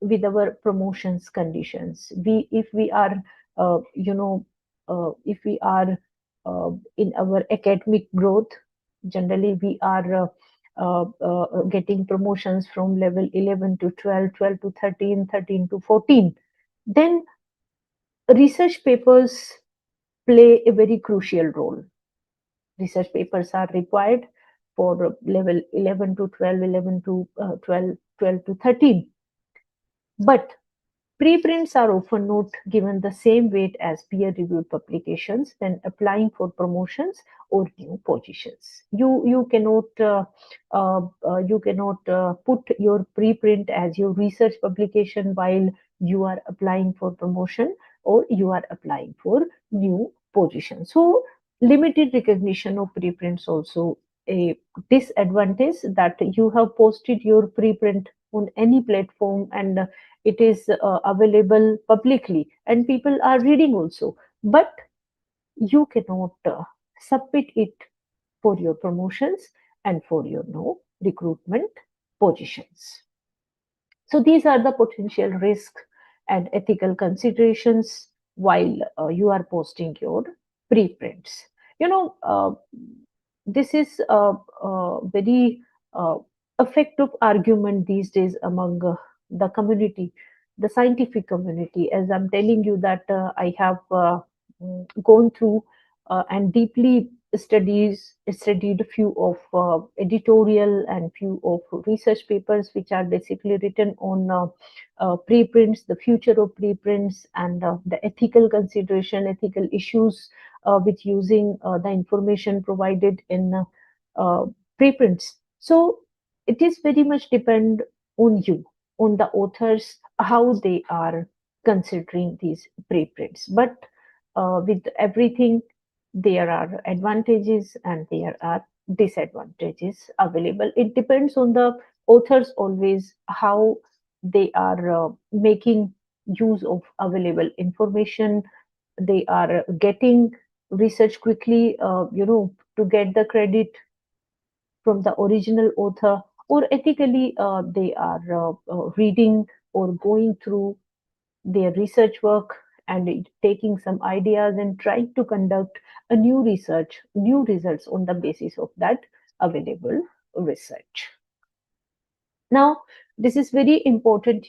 with our promotions conditions. We if we are if we are in our academic growth, generally we are getting promotions from level 11 to 12, 12 to 13, 13 to 14. Then research papers play a very crucial role. Research papers are required for level 11 to 12, 11 to 12, 12 to 13. But preprints are often not given the same weight as peer-reviewed publications when applying for promotions or new positions. You cannot put your preprint as your research publication while you are applying for promotion or you are applying for new position. So limited recognition of preprints also a disadvantage, that you have posted your preprint on any platform and it is available publicly and people are reading also, but you cannot submit it for your promotions and for your no recruitment positions. So these are the potential risks and ethical considerations while you are posting your preprints. This is a very effective argument these days among the community, the scientific community. As I'm telling you that I have gone through and deeply studied a few of editorial and few of research papers which are basically written on preprints, the future of preprints, and the ethical consideration, ethical issues with using the information provided in uh, preprints. So it is very much depend on you, on the authors, how they are considering these preprints. But with everything, there are advantages and there are disadvantages available. It depends on the authors always how they are making use of available information. They are getting research quickly, to get the credit from the original author, or ethically they are reading or going through their research work and taking some ideas and trying to conduct a new research, new results on the basis of that available research. Now, this is very important.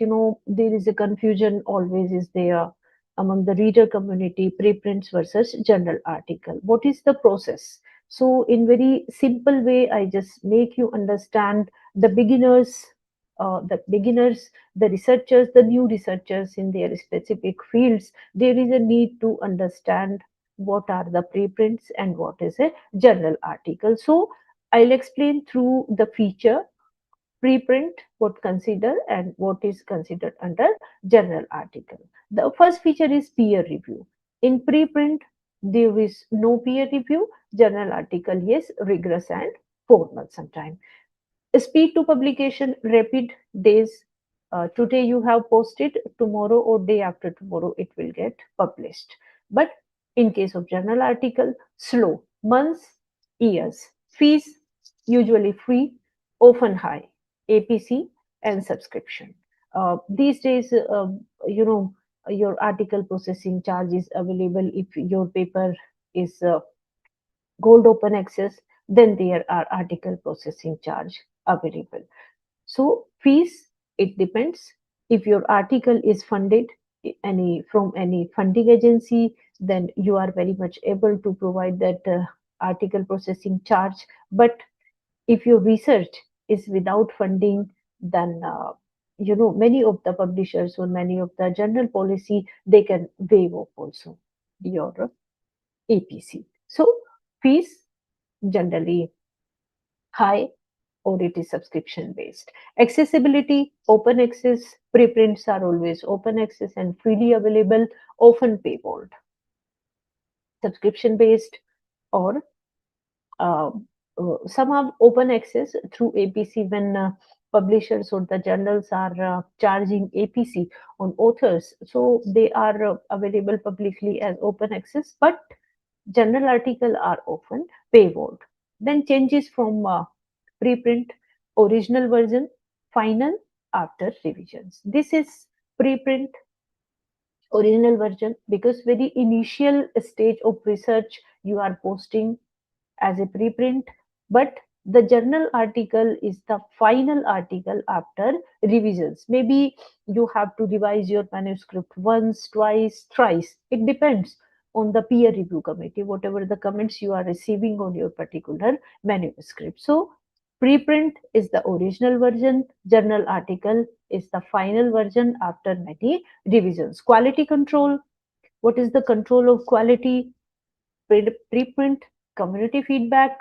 There is a confusion always is there among the reader community, preprints versus journal article. What is the process? So, in very simple way, I just make you understand the beginners, the researchers, the new researchers in their specific fields. There is a need to understand what are the preprints and what is a journal article. So, I'll explain through the feature preprint, what consider and what is considered under journal article. The first feature is peer review. In preprint, there is no peer review. Journal article, yes, rigorous and formal sometime. Speed to publication, rapid days. Today you have posted, tomorrow or day after tomorrow it will get published. But in case of journal article, slow, months, years. Fees usually free, often high. APC and subscription. These days, your article processing charge is available if your paper is gold open access, then there are article processing charge available. So fees, it depends. If your article is funded from any funding agency, then you are very much able to provide that article processing charge. But if your research is without funding, then many of the publishers or many of the journal policy, they can waive off also your APC. So fees generally high, or it is subscription based. Accessibility, open access, preprints are always open access and freely available, often paywalled. Subscription based, or uh, some have open access through APC when publishers or the journals are charging APC on authors. So they are available publicly as open access, but journal article are often paywalled. Then changes from preprint, original version, final after revisions. This is preprint, original version, because very initial stage of research you are posting as a preprint, but the journal article is the final article after revisions. Maybe you have to revise your manuscript once, twice, thrice. It depends on the peer review committee, whatever the comments you are receiving on your particular manuscript. So preprint is the original version, journal article is the final version after many revisions. Quality control, what is the control of quality? Preprint, community feedback,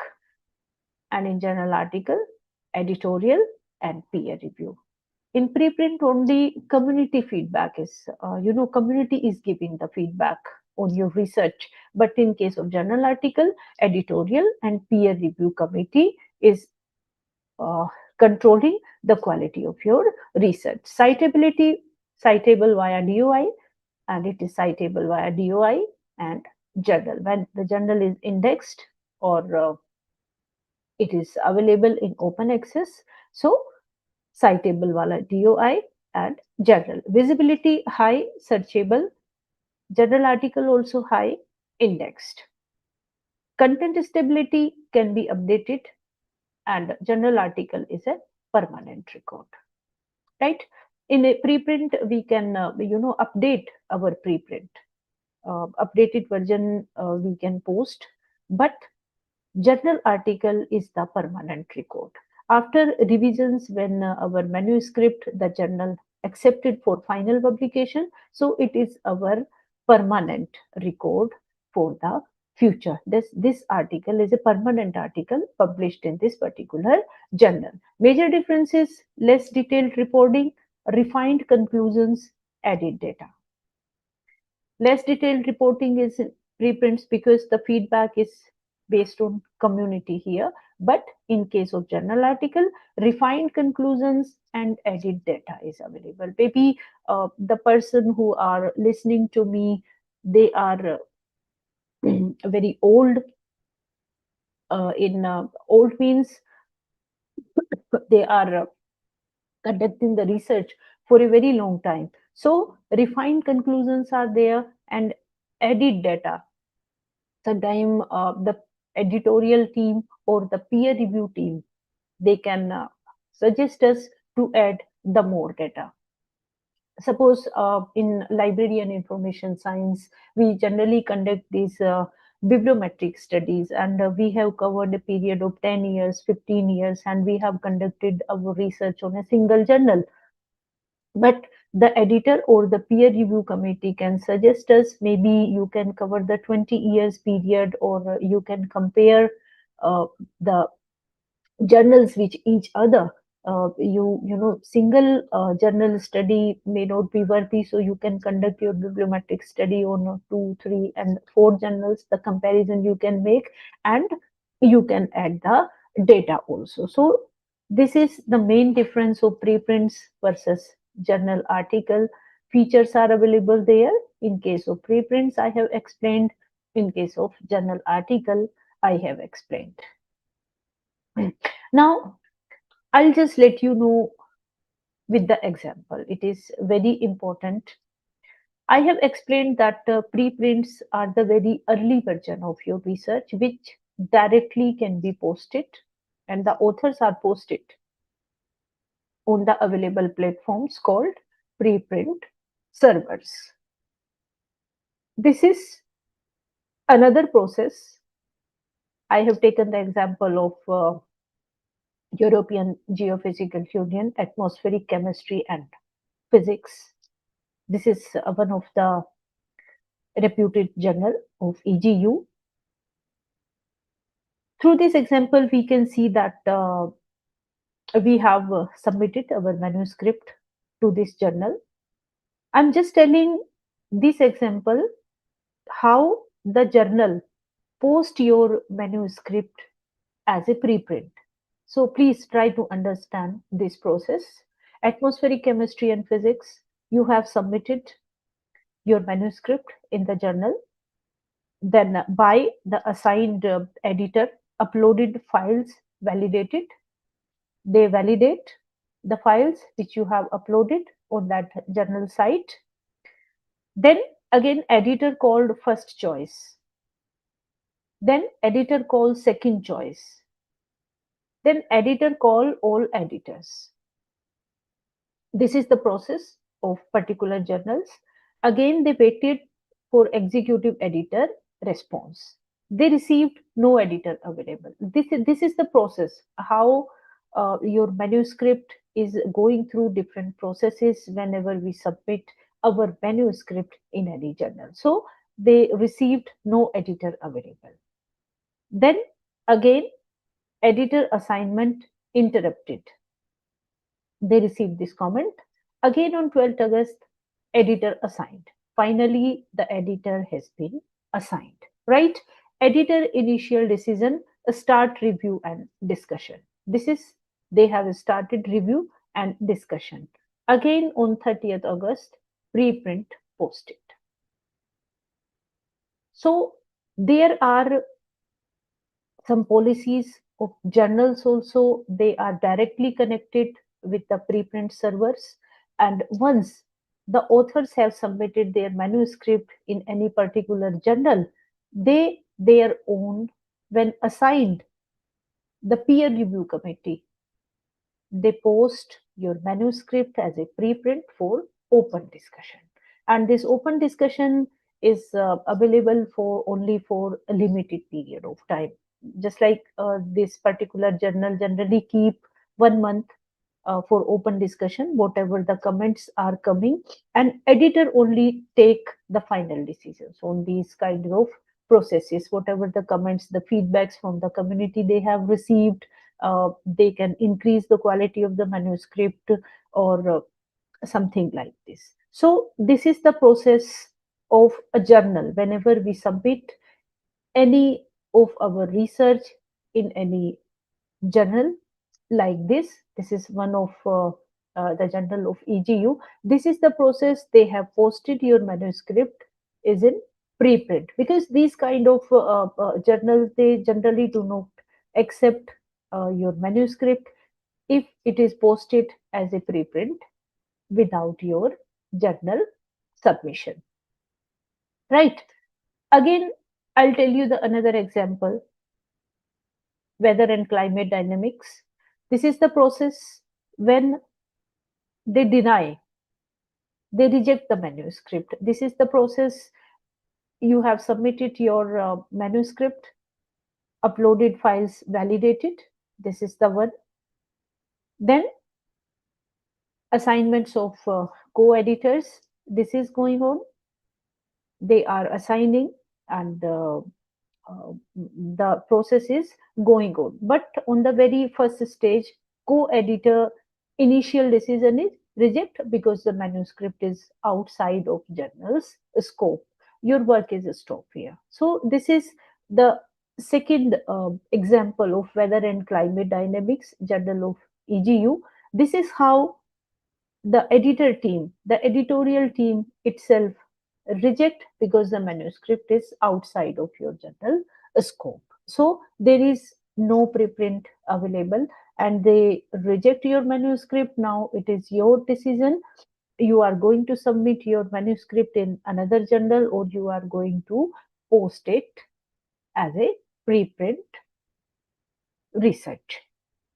and in journal article, editorial and peer review. In preprint, only community feedback is, community is giving the feedback on your research. But in case of journal article, editorial and peer review committee is uh, controlling the quality of your research. Citability, citable via DOI, and it is citable via DOI and journal. When the journal is indexed or it is available in open access, so citable via DOI and journal. Visibility high, searchable, journal article also high, indexed. Content stability can be updated, and journal article is a permanent record, right? In a preprint, we can update our preprint. Updated version we can post, but journal article is the permanent record. After revisions, when our manuscript, the journal accepted for final publication, so it is our permanent record for the future. This article is a permanent article published in this particular journal. Major differences: less detailed reporting, refined conclusions, added data. Less detailed reporting is in preprints because the feedback is based on community here. But in case of journal article, refined conclusions and added data is available. Maybe the person who are listening to me, they are very old. In old means they are conducting the research for a very long time. So refined conclusions are there and added data. Sometimes the editorial team or the peer review team, they can suggest us to add the more data. Suppose in library and information science, we generally conduct these bibliometric studies, and we have covered a period of 10 years, 15 years, and we have conducted our research on a single journal. But the editor or the peer review committee can suggest us, maybe you can cover the 20 years period, or you can compare the journals with each other. Single journal study may not be worthy, so you can conduct your bibliometric study on 2, 3, and 4 journals. The comparison you can make, and you can add the data also. So this is the main difference of preprints versus journal article. Features are available there. In case of preprints, I have explained. In case of journal article, I have explained. Now, I'll just let you know with the example. It is very important. I have explained that preprints are the very early version of your research, which directly can be posted, and the authors are posted on the available platforms called preprint servers. This is another process. I have taken the example of European Geophysical Union, atmospheric chemistry and physics. This is one of the reputed journal of EGU. Through this example, we can see that we have submitted our manuscript to this journal. I'm just telling this example how the journal post your manuscript as a preprint. So please try to understand this process. Atmospheric chemistry and physics, you have submitted your manuscript in the journal. Then by the assigned editor uploaded files validated. They validate the files which you have uploaded on that journal site. Then again, editor called first choice. Then editor calls second choice. Then editor call all editors. This is the process of particular journals. Again, they waited for executive editor response. They received no editor available. This is the process, how your manuscript is going through different processes whenever we submit our manuscript in any journal. So they received no editor available. Then again, editor assignment interrupted. They received this comment. Again on 12th August, editor assigned. Finally, the editor has been assigned, right? Editor initial decision, start review and discussion. This is, they have started review and discussion. Again on 30th August, preprint posted. So there are some policies of journals also. They are directly connected with the preprint servers, and once the authors have submitted their manuscript in any particular journal, they their own, when assigned the peer review committee, they post your manuscript as a preprint for open discussion, and this open discussion is available for only for a limited period of time. Just like this particular journal generally keep 1 month for open discussion, whatever the comments are coming, and editor only take the final decisions on these kind of processes. Whatever the comments, the feedbacks from the community they have received, they can increase the quality of the manuscript or something like this. So this is the process of a journal. Whenever we submit any of our research in any journal like this is one of the journal of EGU. This is the process. They have posted your manuscript is in preprint, because these kind of journals, they generally do not accept your manuscript if it is posted as a preprint without your journal submission, right? Again, I'll tell you the another example, weather and climate dynamics. This is the process when they deny, they reject the manuscript. This is the process. You have submitted your manuscript, uploaded files validated. This is the one. Then assignments of co-editors. This is going on. They are assigning, and the process is going on. But on the very first stage, co-editor initial decision is reject because the manuscript is outside of journal's scope. Your work is stopped here. So this is the second example of weather and climate dynamics, journal of EGU. This is how the editor team, the editorial team itself reject because the manuscript is outside of your journal scope. So there is no preprint available and they reject your manuscript. Now it is your decision. You are going to submit your manuscript in another journal, or you are going to post it as a preprint research.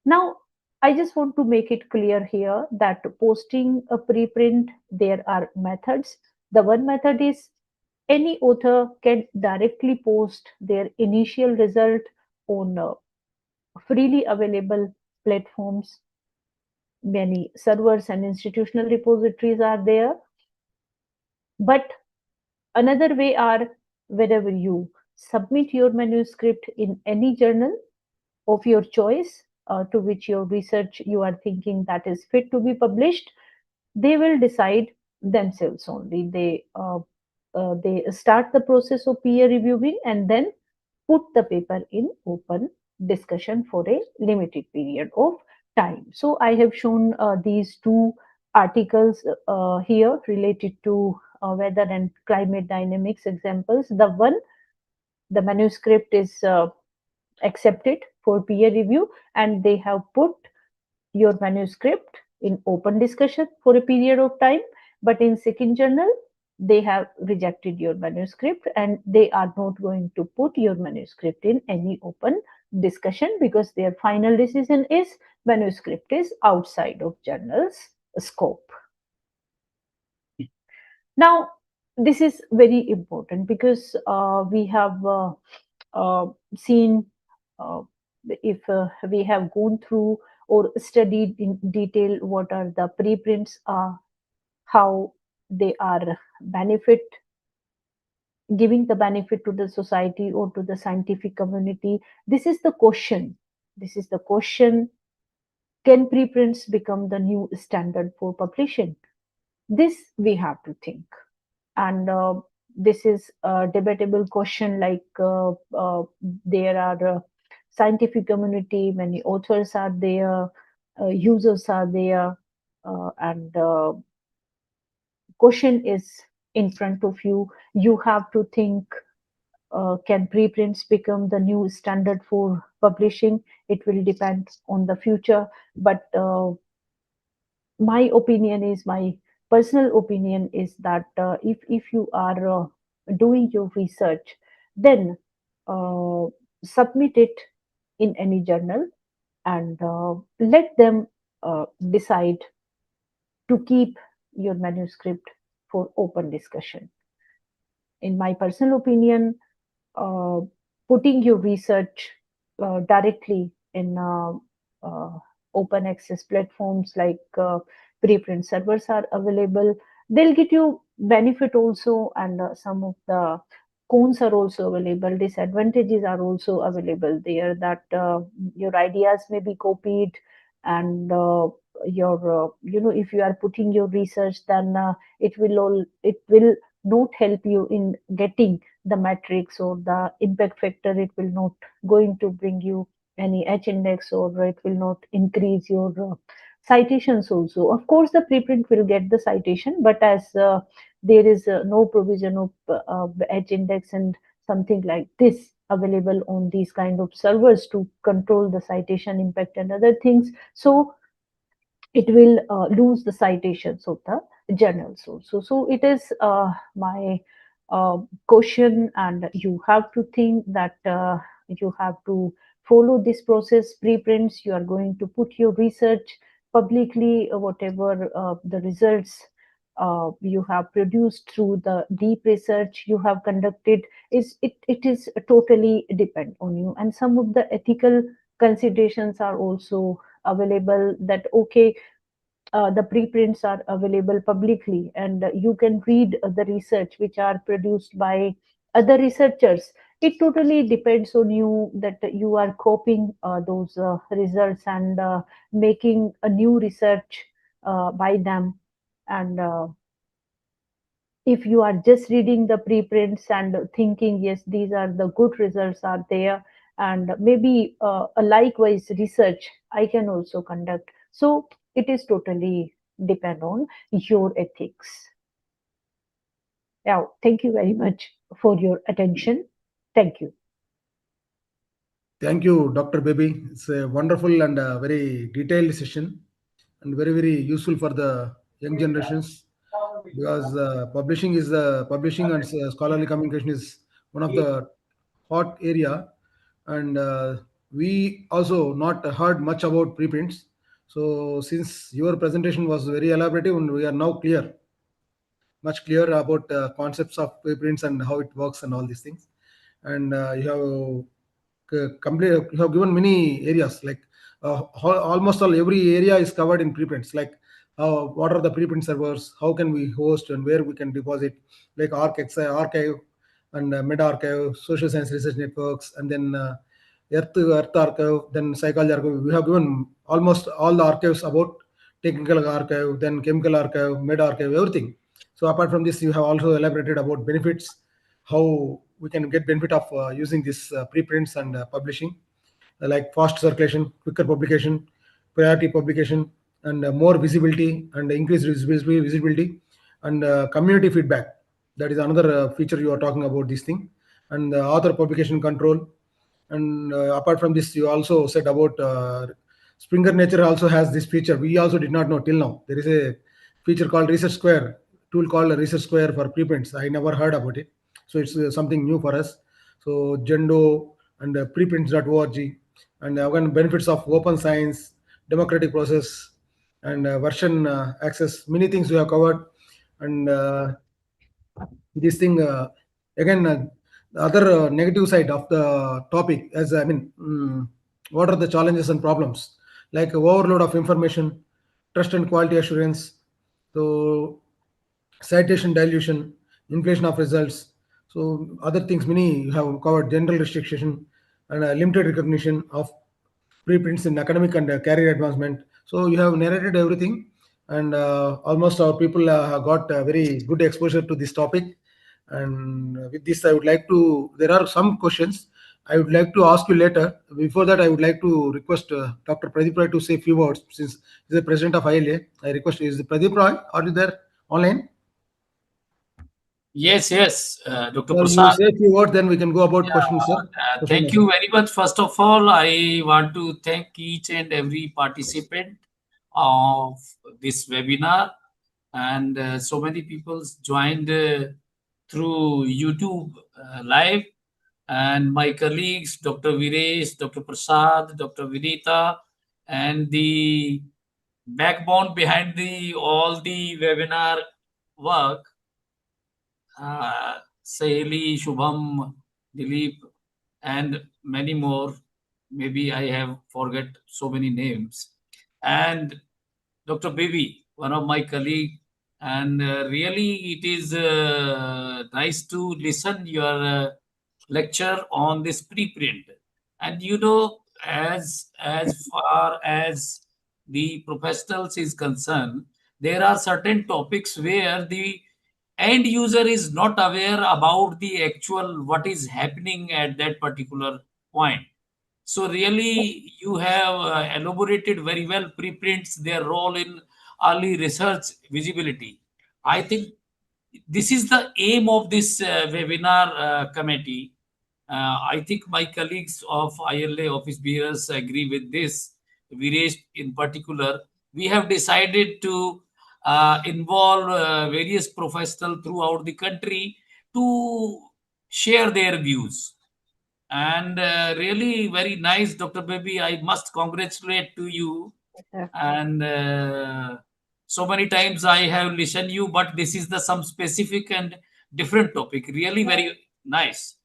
Now, I just want to make it clear here that posting a preprint, there are methods. The one method is any author can directly post their initial result on freely available platforms. Many servers and institutional repositories are there. But another way are wherever you submit your manuscript in any journal of your choice, to which your research you are thinking that is fit to be published, they will decide themselves only. They start the process of peer reviewing and then put the paper in open discussion for a limited period of time. So I have shown these two articles here related to weather and climate dynamics examples. The one, the manuscript is accepted for peer review, and they have put your manuscript in open discussion for a period of time. But in second journal, they have rejected your manuscript, and they are not going to put your manuscript in any open discussion, because their final decision is manuscript is outside of journal's scope. Now, this is very important, because we have seen, if we have gone through or studied in detail what are the preprints, how they are giving the benefit to the society or to the scientific community. This is the question. This is the question. Can preprints become the new standard for publishing? This we have to think. And this is a debatable question, like there are scientific community, many authors are there, users are there, and question is in front of you. You have to think, can preprints become the new standard for publishing? It will depend on the future, but my opinion is, my personal opinion is that if you are doing your research, then uh, submit it in any journal, and let them decide to keep your manuscript for open discussion. In my personal opinion, uh, putting your research directly in uh, open access platforms like preprint servers are available, they'll get you benefit also, and some of the cons are also available, disadvantages are also available there, that your ideas may be copied, and your if you are putting your research, then it will not help you in getting the matrix or the impact factor. It will not going to bring you any H index, or it will not increase your citations also. Of course, the preprint will get the citation, but as there is no provision of H index and something like this available on these kind of servers to control the citation impact and other things, so it will lose the citations of the journals also. So it is my question, and you have to think that you have to follow this process. Preprints, you are going to put your research publicly, whatever the results you have produced through the deep research you have conducted, it is totally depend on you. And some of the ethical considerations are also available, that okay, the preprints are available publicly, and you can read the research which are produced by other researchers. It totally depends on you, that you are copying those results, and making a new research by them. And if you are just reading the preprints and thinking, yes, these are the good results are there, and maybe a likewise research I can also conduct. So it is totally depend on your ethics. Now, thank you very much for your attention. Thank you. Thank you, Dr. Baby. It's a wonderful and very detailed session, and very, very useful for the young generations, because publishing and scholarly communication is one of the hot area, and we also not heard much about preprints. So since your presentation was very elaborative, and we are now much clearer about concepts of preprints and how it works and all these things. And you have you have given many areas, like almost all every area is covered in preprints, like what are the preprint servers, how can we host and where we can deposit, like archive and meta archive, social science research networks, and then earth archive, then psychology archive. We have given almost all the archives about technical archive, then chemical archive, meta archive, everything. So apart from this, you have also elaborated about benefits, how we can get benefit of using this preprints and publishing, like fast circulation, quicker publication, priority publication, and more visibility and increased visibility, and community feedback. That is another feature you are talking about this thing, and author publication control, And apart from this, you also said about Springer Nature also has this feature. We also did not know till now. There is a feature called Research Square, tool called Research Square for preprints. I never heard about it. So it's something new for us. So Gendo and preprints.org, and again benefits of open science, democratic process, and version access. Many things we have covered. And this thing again the other negative side of the topic, as I mean, what are the challenges and problems, like overload of information, trust and quality assurance, so citation dilution, inflation of results, so other things many you have covered, general restriction, and limited recognition of preprints in academic and career advancement. So you have narrated everything, and almost our people have got very good exposure to this topic. And with this, I would like to. There are some questions I would like to ask you later. Before that, I would like to request Dr. Pradeep Roy to say a few words, since he's the president of ILA. I request, is Pradeep Roy, are you there online? Yes, Dr. Sir, you Prasad. say a few words, then we can go about questions, sir. Thank you very much. First of all, I want to thank each and every participant of this webinar, and so many people joined through YouTube live, and my colleagues, Dr. Viresh, Dr. Prasad, Dr. Vinita, and the backbone behind all the webinar work, Saheli, Shubham, Dilip, and many more. Maybe I have forget so many names. And Dr. Baby, one of my colleague, and really it is nice to listen your lecture on this preprint. And as far as the professionals is concerned, there are certain topics where the end user is not aware about the actual what is happening at that particular point. So really, you have elaborated very well preprints, their role in early research visibility. I think this is the aim of this webinar committee. I think my colleagues of ILA office bearers agree with this. Viresh in particular, we have decided to involve various professionals throughout the country to share their views. And really very nice, Dr. Baby. I must congratulate to you. Sir. And so many times I have listened you, but this is the some specific and different topic. Really very nice.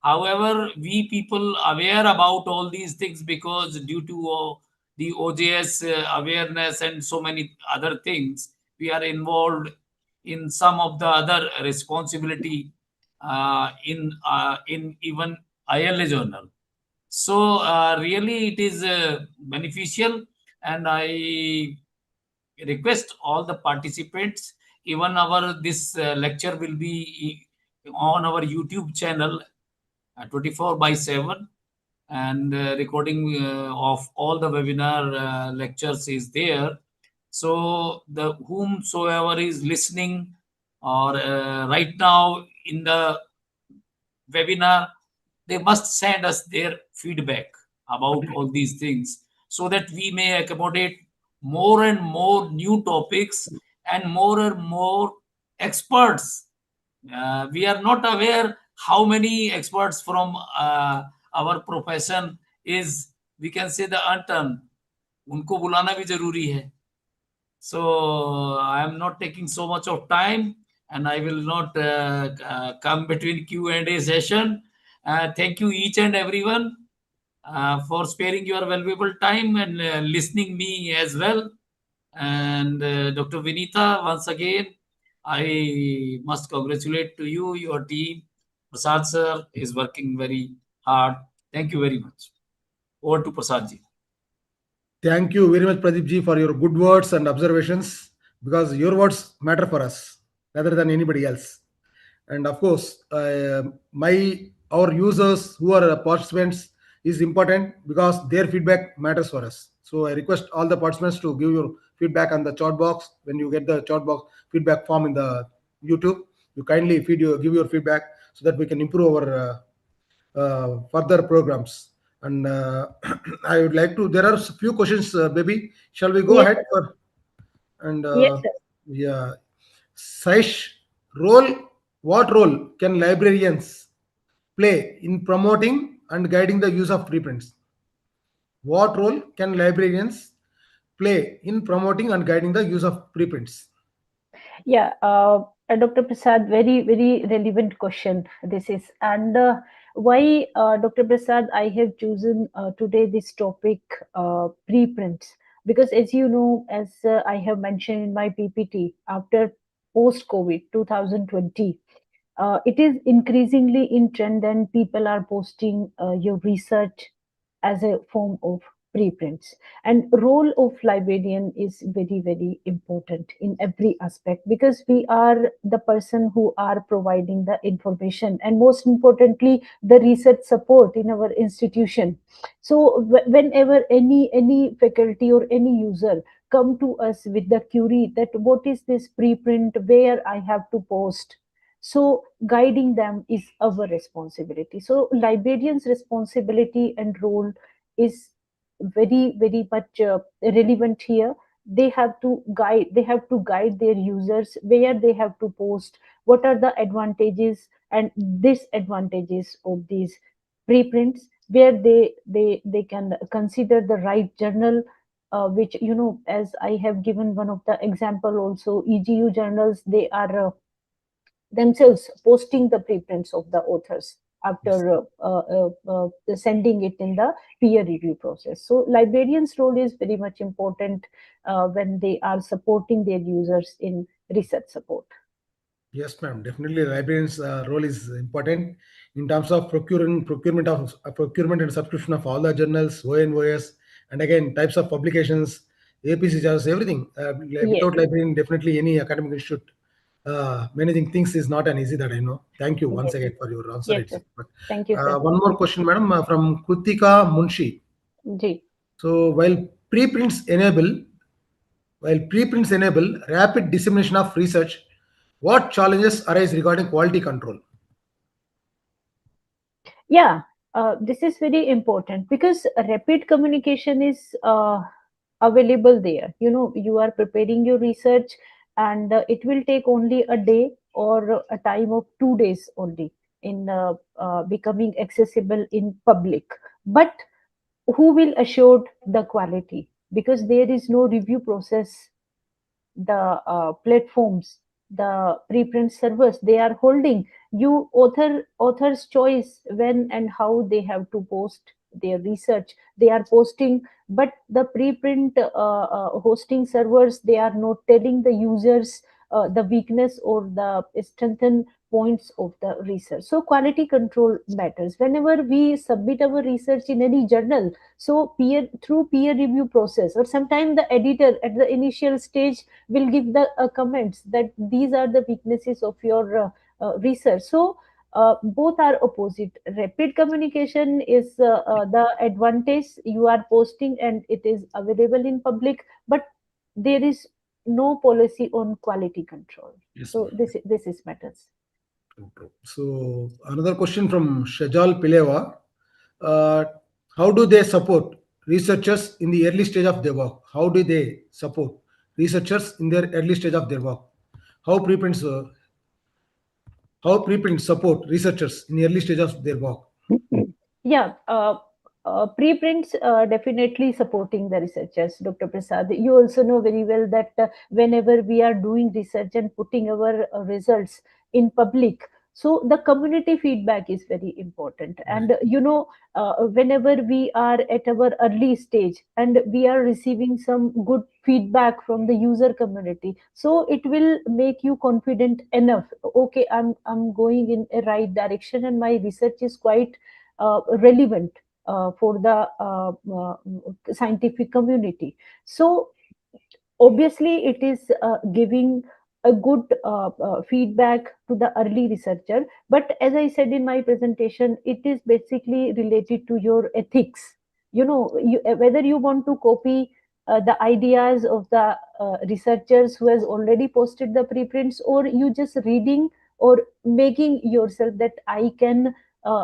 However, we people aware about all these things because due to the OJS awareness and so many other things, we are involved in some of the other responsibility in even ILA journal. So really it is beneficial, and I request all the participants, even our this lecture will be on our YouTube channel 24/7, and recording of all the webinar lectures is there. So the whomsoever is listening or right now in the webinar, they must send us their feedback about all these things so that we may accommodate more and more new topics and more experts. We are not aware how many experts from our profession is, we can say, the unturned. उनको बुलाना भी जरूरी है. So I am not taking so much of time, and I will not come between Q&A session. Thank you each and everyone for sparing your valuable time and listening me as well. And Dr. Vinita, once again, I must congratulate to you, your team. Prasad sir is working very hard. Thank you very much. Over to Prasad ji. Thank you very much, Pradeep ji, for your good words and observations, because your words matter for us rather than anybody else. And of course, our users who are participants is important because their feedback matters for us. So I request all the participants to give your feedback on the chat box. When you get the chat box feedback form in the YouTube, you kindly give your feedback so that we can improve our further programs. And I would like to. There are a few questions, baby. Shall we go Yes, ahead? sir. And Yes, sir. yeah, Saish, role. What role can librarians play in promoting and guiding the use of preprints? What role can librarians play in promoting and guiding the use of preprints? Yeah, Dr. Prasad, very, very relevant question this is. And why, Dr. Prasad, I have chosen today this topic, preprints. Because as you know, as I have mentioned in my PPT, after post-COVID 2020, it is increasingly in trend and people are posting your research as a form of preprints, and role of librarian is very, very important in every aspect, because we are the person who are providing the information and most importantly the research support in our institution. So whenever any faculty or any user come to us with the query that what is this preprint, where I have to post, so guiding them is our responsibility. So librarians responsibility and role is very, very much relevant here. They have to guide their users where they have to post, what are the advantages and disadvantages of these preprints, where they can consider the right journal, which, you know, as I have given one of the example also, EGU journals, they are themselves posting the preprints of the authors Yes. after sending it in the peer review process. So librarians role is very much important when they are supporting their users in research support. Yes, ma'am. Definitely, librarians' role is important in terms of procurement and subscription of all the journals, ONOS, and again types of publications, APC charges, everything. Yes, Without librarian, definitely any academic institute managing things is not an easy that I know. Thank you once yes, again for your answer. yes, It's sir. Thank you, sir. one more question, madam, from Kritika Munshi. Ji. So preprints enable while preprints enable rapid dissemination of research, what challenges arise regarding quality control? Yeah, this is very important because rapid communication is available there. You know, you are preparing your research and it will take only a day or a time of 2 days only in becoming accessible in public. But who will assure the quality? Because there is no review process. The platforms, the preprint servers, they are holding you author's choice when and how they have to post their research, they are posting. But the preprint hosting servers, they are not telling the users the weakness or the strengthen points of the research. So quality control matters whenever we submit our research in any journal. So peer review process, or sometimes the editor at the initial stage will give the comments that these are the weaknesses of your research. So both are opposite. Rapid communication is the advantage, you are posting and it is available in public, but there is no policy on quality control. Yes, So ma'am. this is matters. True, true. So another question from Shajal Pileva. Uh, how do they support researchers in the early stage of their work? How do they support researchers in their early stage of their work? How preprints uh, how preprints support researchers in the early stage of their work? Yeah, preprints definitely supporting the researchers, Dr. Prasad. You also know very well that whenever we are doing research and putting our results in public, so the community feedback is very important. Right. And you know, whenever we are at our early stage and we are receiving some good feedback from the user community, so it will make you confident enough. Okay, I'm going in a right direction and my research is quite relevant for the scientific community. So obviously it is giving a good feedback to the early researcher, but as I said in my presentation, it is basically related to your ethics. You know, whether you want to copy the ideas of the researchers who has already posted the preprints, or you just reading or making yourself that I can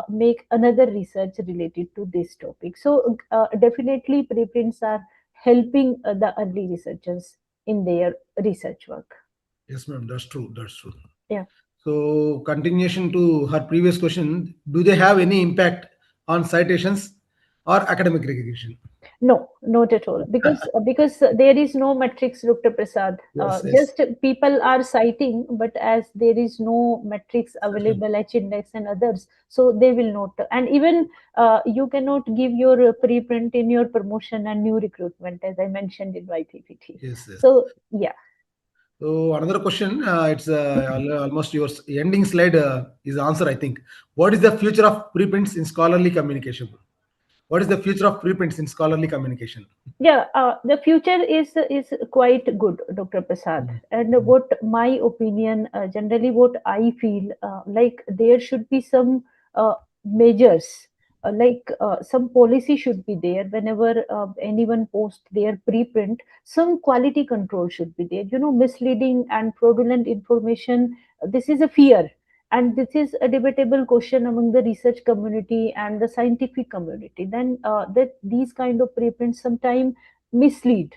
make another research related to this topic. So definitely preprints are helping the early researchers in their research work. Yes, ma'am. That's true. That's true. Yeah. So, continuation to her previous question, do they have any impact on citations or academic recognition? No, not at all. Because there is no metrics, Dr. Prasad. Yes, yes. Just people are citing, but as there is no metrics Certainly. available, H index and others, so they will not. And even you cannot give your preprint in your promotion and new recruitment, as I mentioned in my PPT. Yes, yes. So yeah. So another question, it's almost your ending slide is the answer, I think. What is the future of preprints in scholarly communication? What is the future of preprints in scholarly communication? Yeah, the future is quite good, Dr. Prasad. Mm. And what my opinion, generally, what I feel like there should be some measures, like some policy should be there whenever anyone posts their preprint. Some quality control should be there. Misleading and fraudulent information. This is a fear, and this is a debatable question among the research community and the scientific community. Then that these kind of preprints sometimes mislead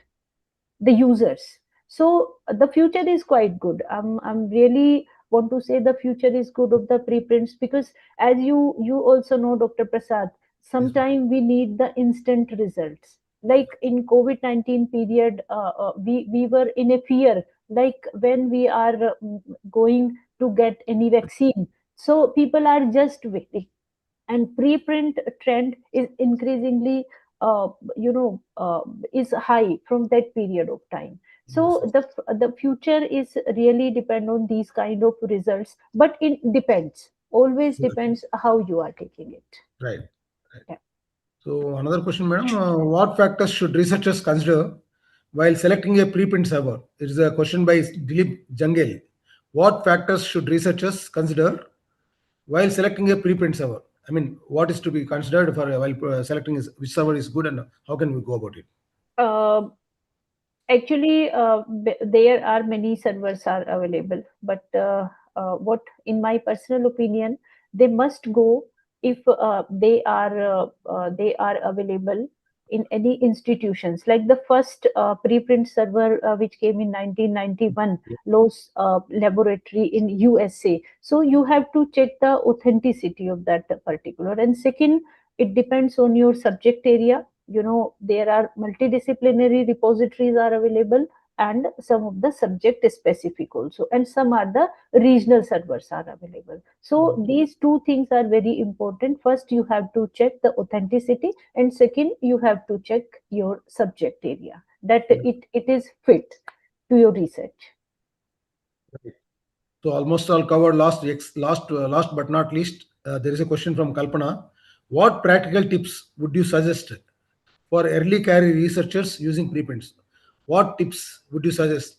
the users. So the future is quite good. I'm really want to say the future is good of the preprints, because as you also know, Dr. Prasad, Yes, ma'am. sometimes we need the instant results. Like in COVID-19 period, we were in a fear, like when we are going to get any vaccine. So people are just waiting, and preprint trend is increasingly uh, you know uh, is high from that period of time. So Yes, the future is really depend on these kind of results, but it depends, always yes. depends how you are taking it. Right. Right. Yeah. So another question, madam, what factors should researchers consider while selecting a preprint server? It is a question by Dilip Jangel. What factors should researchers consider while selecting a preprint server? I mean, what is to be considered for while selecting which server is good, and how can we go about it? uh, Actually, there are many servers are available, but what, in my personal opinion, they must go if they are available in any institutions. Like the first preprint server which came in 1991, Yeah. LOS laboratory in USA. So you have to check the authenticity of that particular. And second, it depends on your subject area. There are multidisciplinary repositories are available, and some of the subject specific also, and some are the regional servers are available. So these two things are very important. First, you have to check the authenticity, and second, you have to check your subject area, that it is fit to your research. So almost all covered. Last but not least, there is a question from Kalpana. What practical tips would you suggest for early career researchers using preprints? What tips would you suggest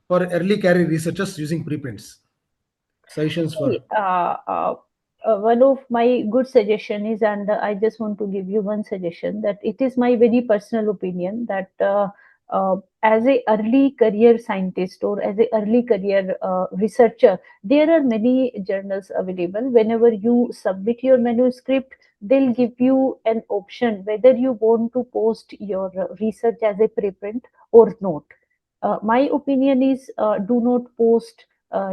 for early career researchers using preprints? Suggestions See, for one of my good suggestion is, and I just want to give you one suggestion, that it is my very personal opinion that as a early career scientist or as a early career researcher, there are many journals available. Whenever you submit your manuscript, they'll give you an option whether you want to post your research as a preprint or not. My opinion is, do not post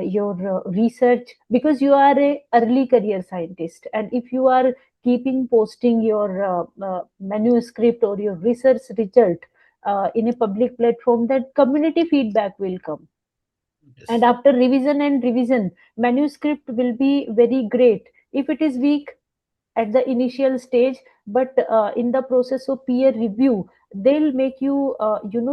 your research, because you are a early career scientist, and if you are keeping posting your manuscript or your research result in a public platform, that community feedback will come, and yes. after revision and revision, manuscript will be very great. If it is weak at the initial stage, but in the process of peer review, they'll make you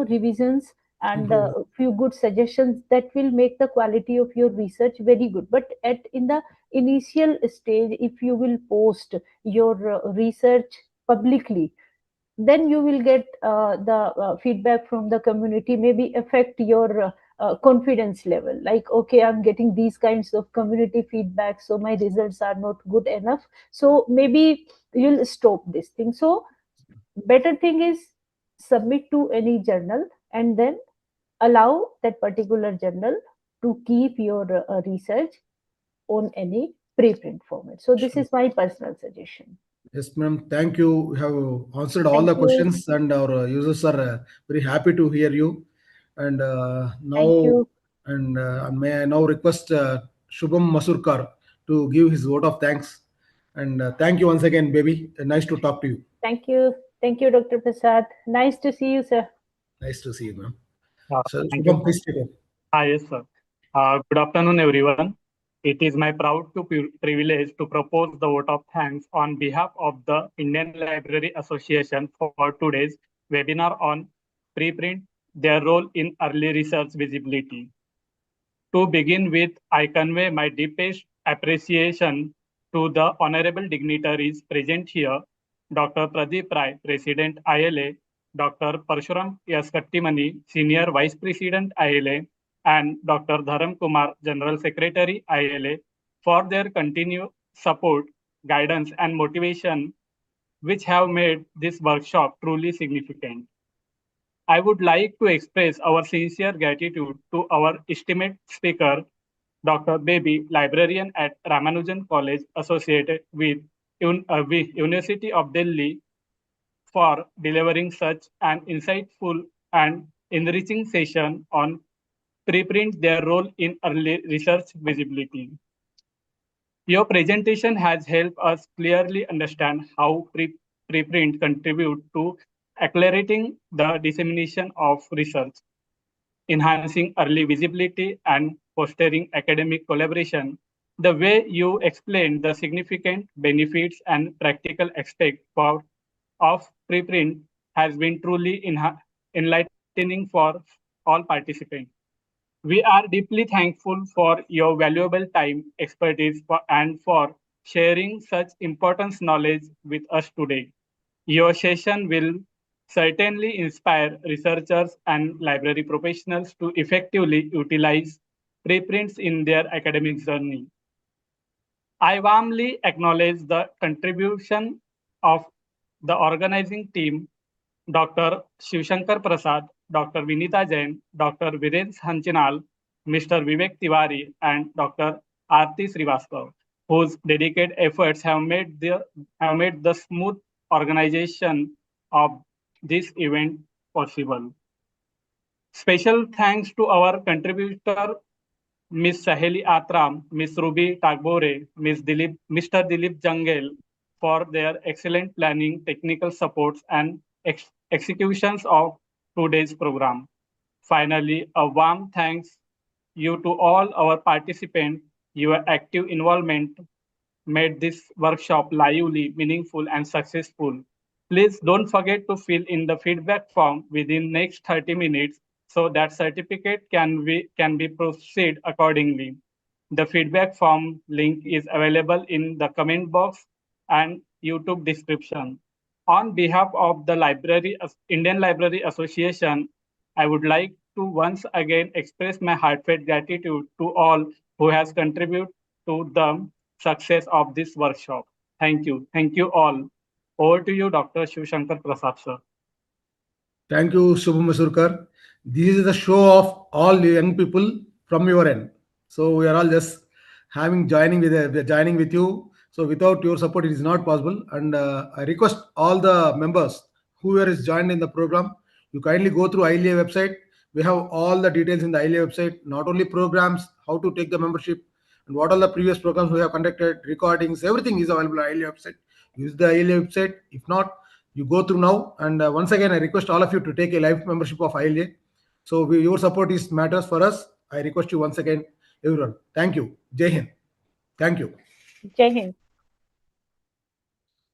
revisions and Improve. few good suggestions that will make the quality of your research very good. But at in the initial stage, if you will post your research publicly, then you will get the feedback from the community, maybe affect your confidence level, like, okay, I'm getting these kinds of community feedback, so my results are not good enough, so maybe you'll stop this thing. So better thing is, submit to any journal, and then allow that particular journal to keep your research on any preprint format. So this is my personal suggestion. Yes, ma'am. Thank you. You have answered all Thank the you. questions, and our users are very happy to hear you. And Thank you. may I now request Shubham Masurkar to give his vote of thanks. And thank you once again, baby. Nice to talk to you. Thank you. Thank you, Dr. Prasad. Nice to see you, sir. Nice to see you, ma'am. So, Thank you. Shubham, please take it. Yes, sir. Good afternoon, everyone. It is my proud privilege to propose the vote of thanks on behalf of the Indian Library Association for today's webinar on preprint, their role in early research visibility. To begin with, I convey my deepest appreciation to the honorable dignitaries present here, Dr. Pradeep Rai, President ILA, Dr. Parshuram S. Kattimani, Senior Vice President ILA, and Dr. Dharam Kumar, General Secretary ILA, for their continued support, guidance, and motivation, which have made this workshop truly significant. I would like to express our sincere gratitude to our esteemed speaker, Dr. Baby, librarian at Ramanujan College associated with University of Delhi, for delivering such an insightful and enriching session on preprint, their role in early research visibility. Your presentation has helped us clearly understand how preprint contribute to accelerating the dissemination of research, enhancing early visibility, and fostering academic collaboration. The way you explained the significant benefits and practical aspects of preprint has been truly enlightening for all participants. We are deeply thankful for your valuable time, expertise, and for sharing such important knowledge with us today. Your session will certainly inspire researchers and library professionals to effectively utilize preprints in their academic journey. I warmly acknowledge the contribution of the organizing team, Dr. Shivshankar Prasad, Dr. Vinita Jain, Dr. Virendra Hanchinal, Mr. Vivek Tiwari, and Dr. Aarti Srivastav, whose dedicated efforts have made the smooth organization of this event possible. Special thanks to our contributor, Ms. Saheli Atram, Ms. Ruby Tagbore, Mr. Dilip Jangel, for their excellent planning, technical supports, and executions of today's program. Finally, a warm thanks you to all our participants. Your active involvement made this workshop lively, meaningful, and successful. Please don't forget to fill in the feedback form within next 30 minutes so that certificate can be proceed accordingly. The feedback form link is available in the comment box and YouTube description. On behalf of the Indian Library Association, I would like to once again express my heartfelt gratitude to all who has contributed to the success of this workshop. Thank you. Thank you all. Over to you, Dr. Shivshankar Prasad, sir. Thank you, Shubham Masurkar. This is the show of all the young people from your end. So we are all just joining with you. So without your support, it is not possible. And I request all the members whoever is joined in the program, you kindly go through ILA website. We have all the details in the ILA website. Not only programs, how to take the membership, and what all the previous programs we have conducted, recordings, everything is available on ILA website. Use the ILA website. If not, you go through now. And once again, I request all of you to take a live membership of ILA. So your support is matters for us. I request you once again, everyone. Thank you. Jai Hind. Thank you. Jai Hind.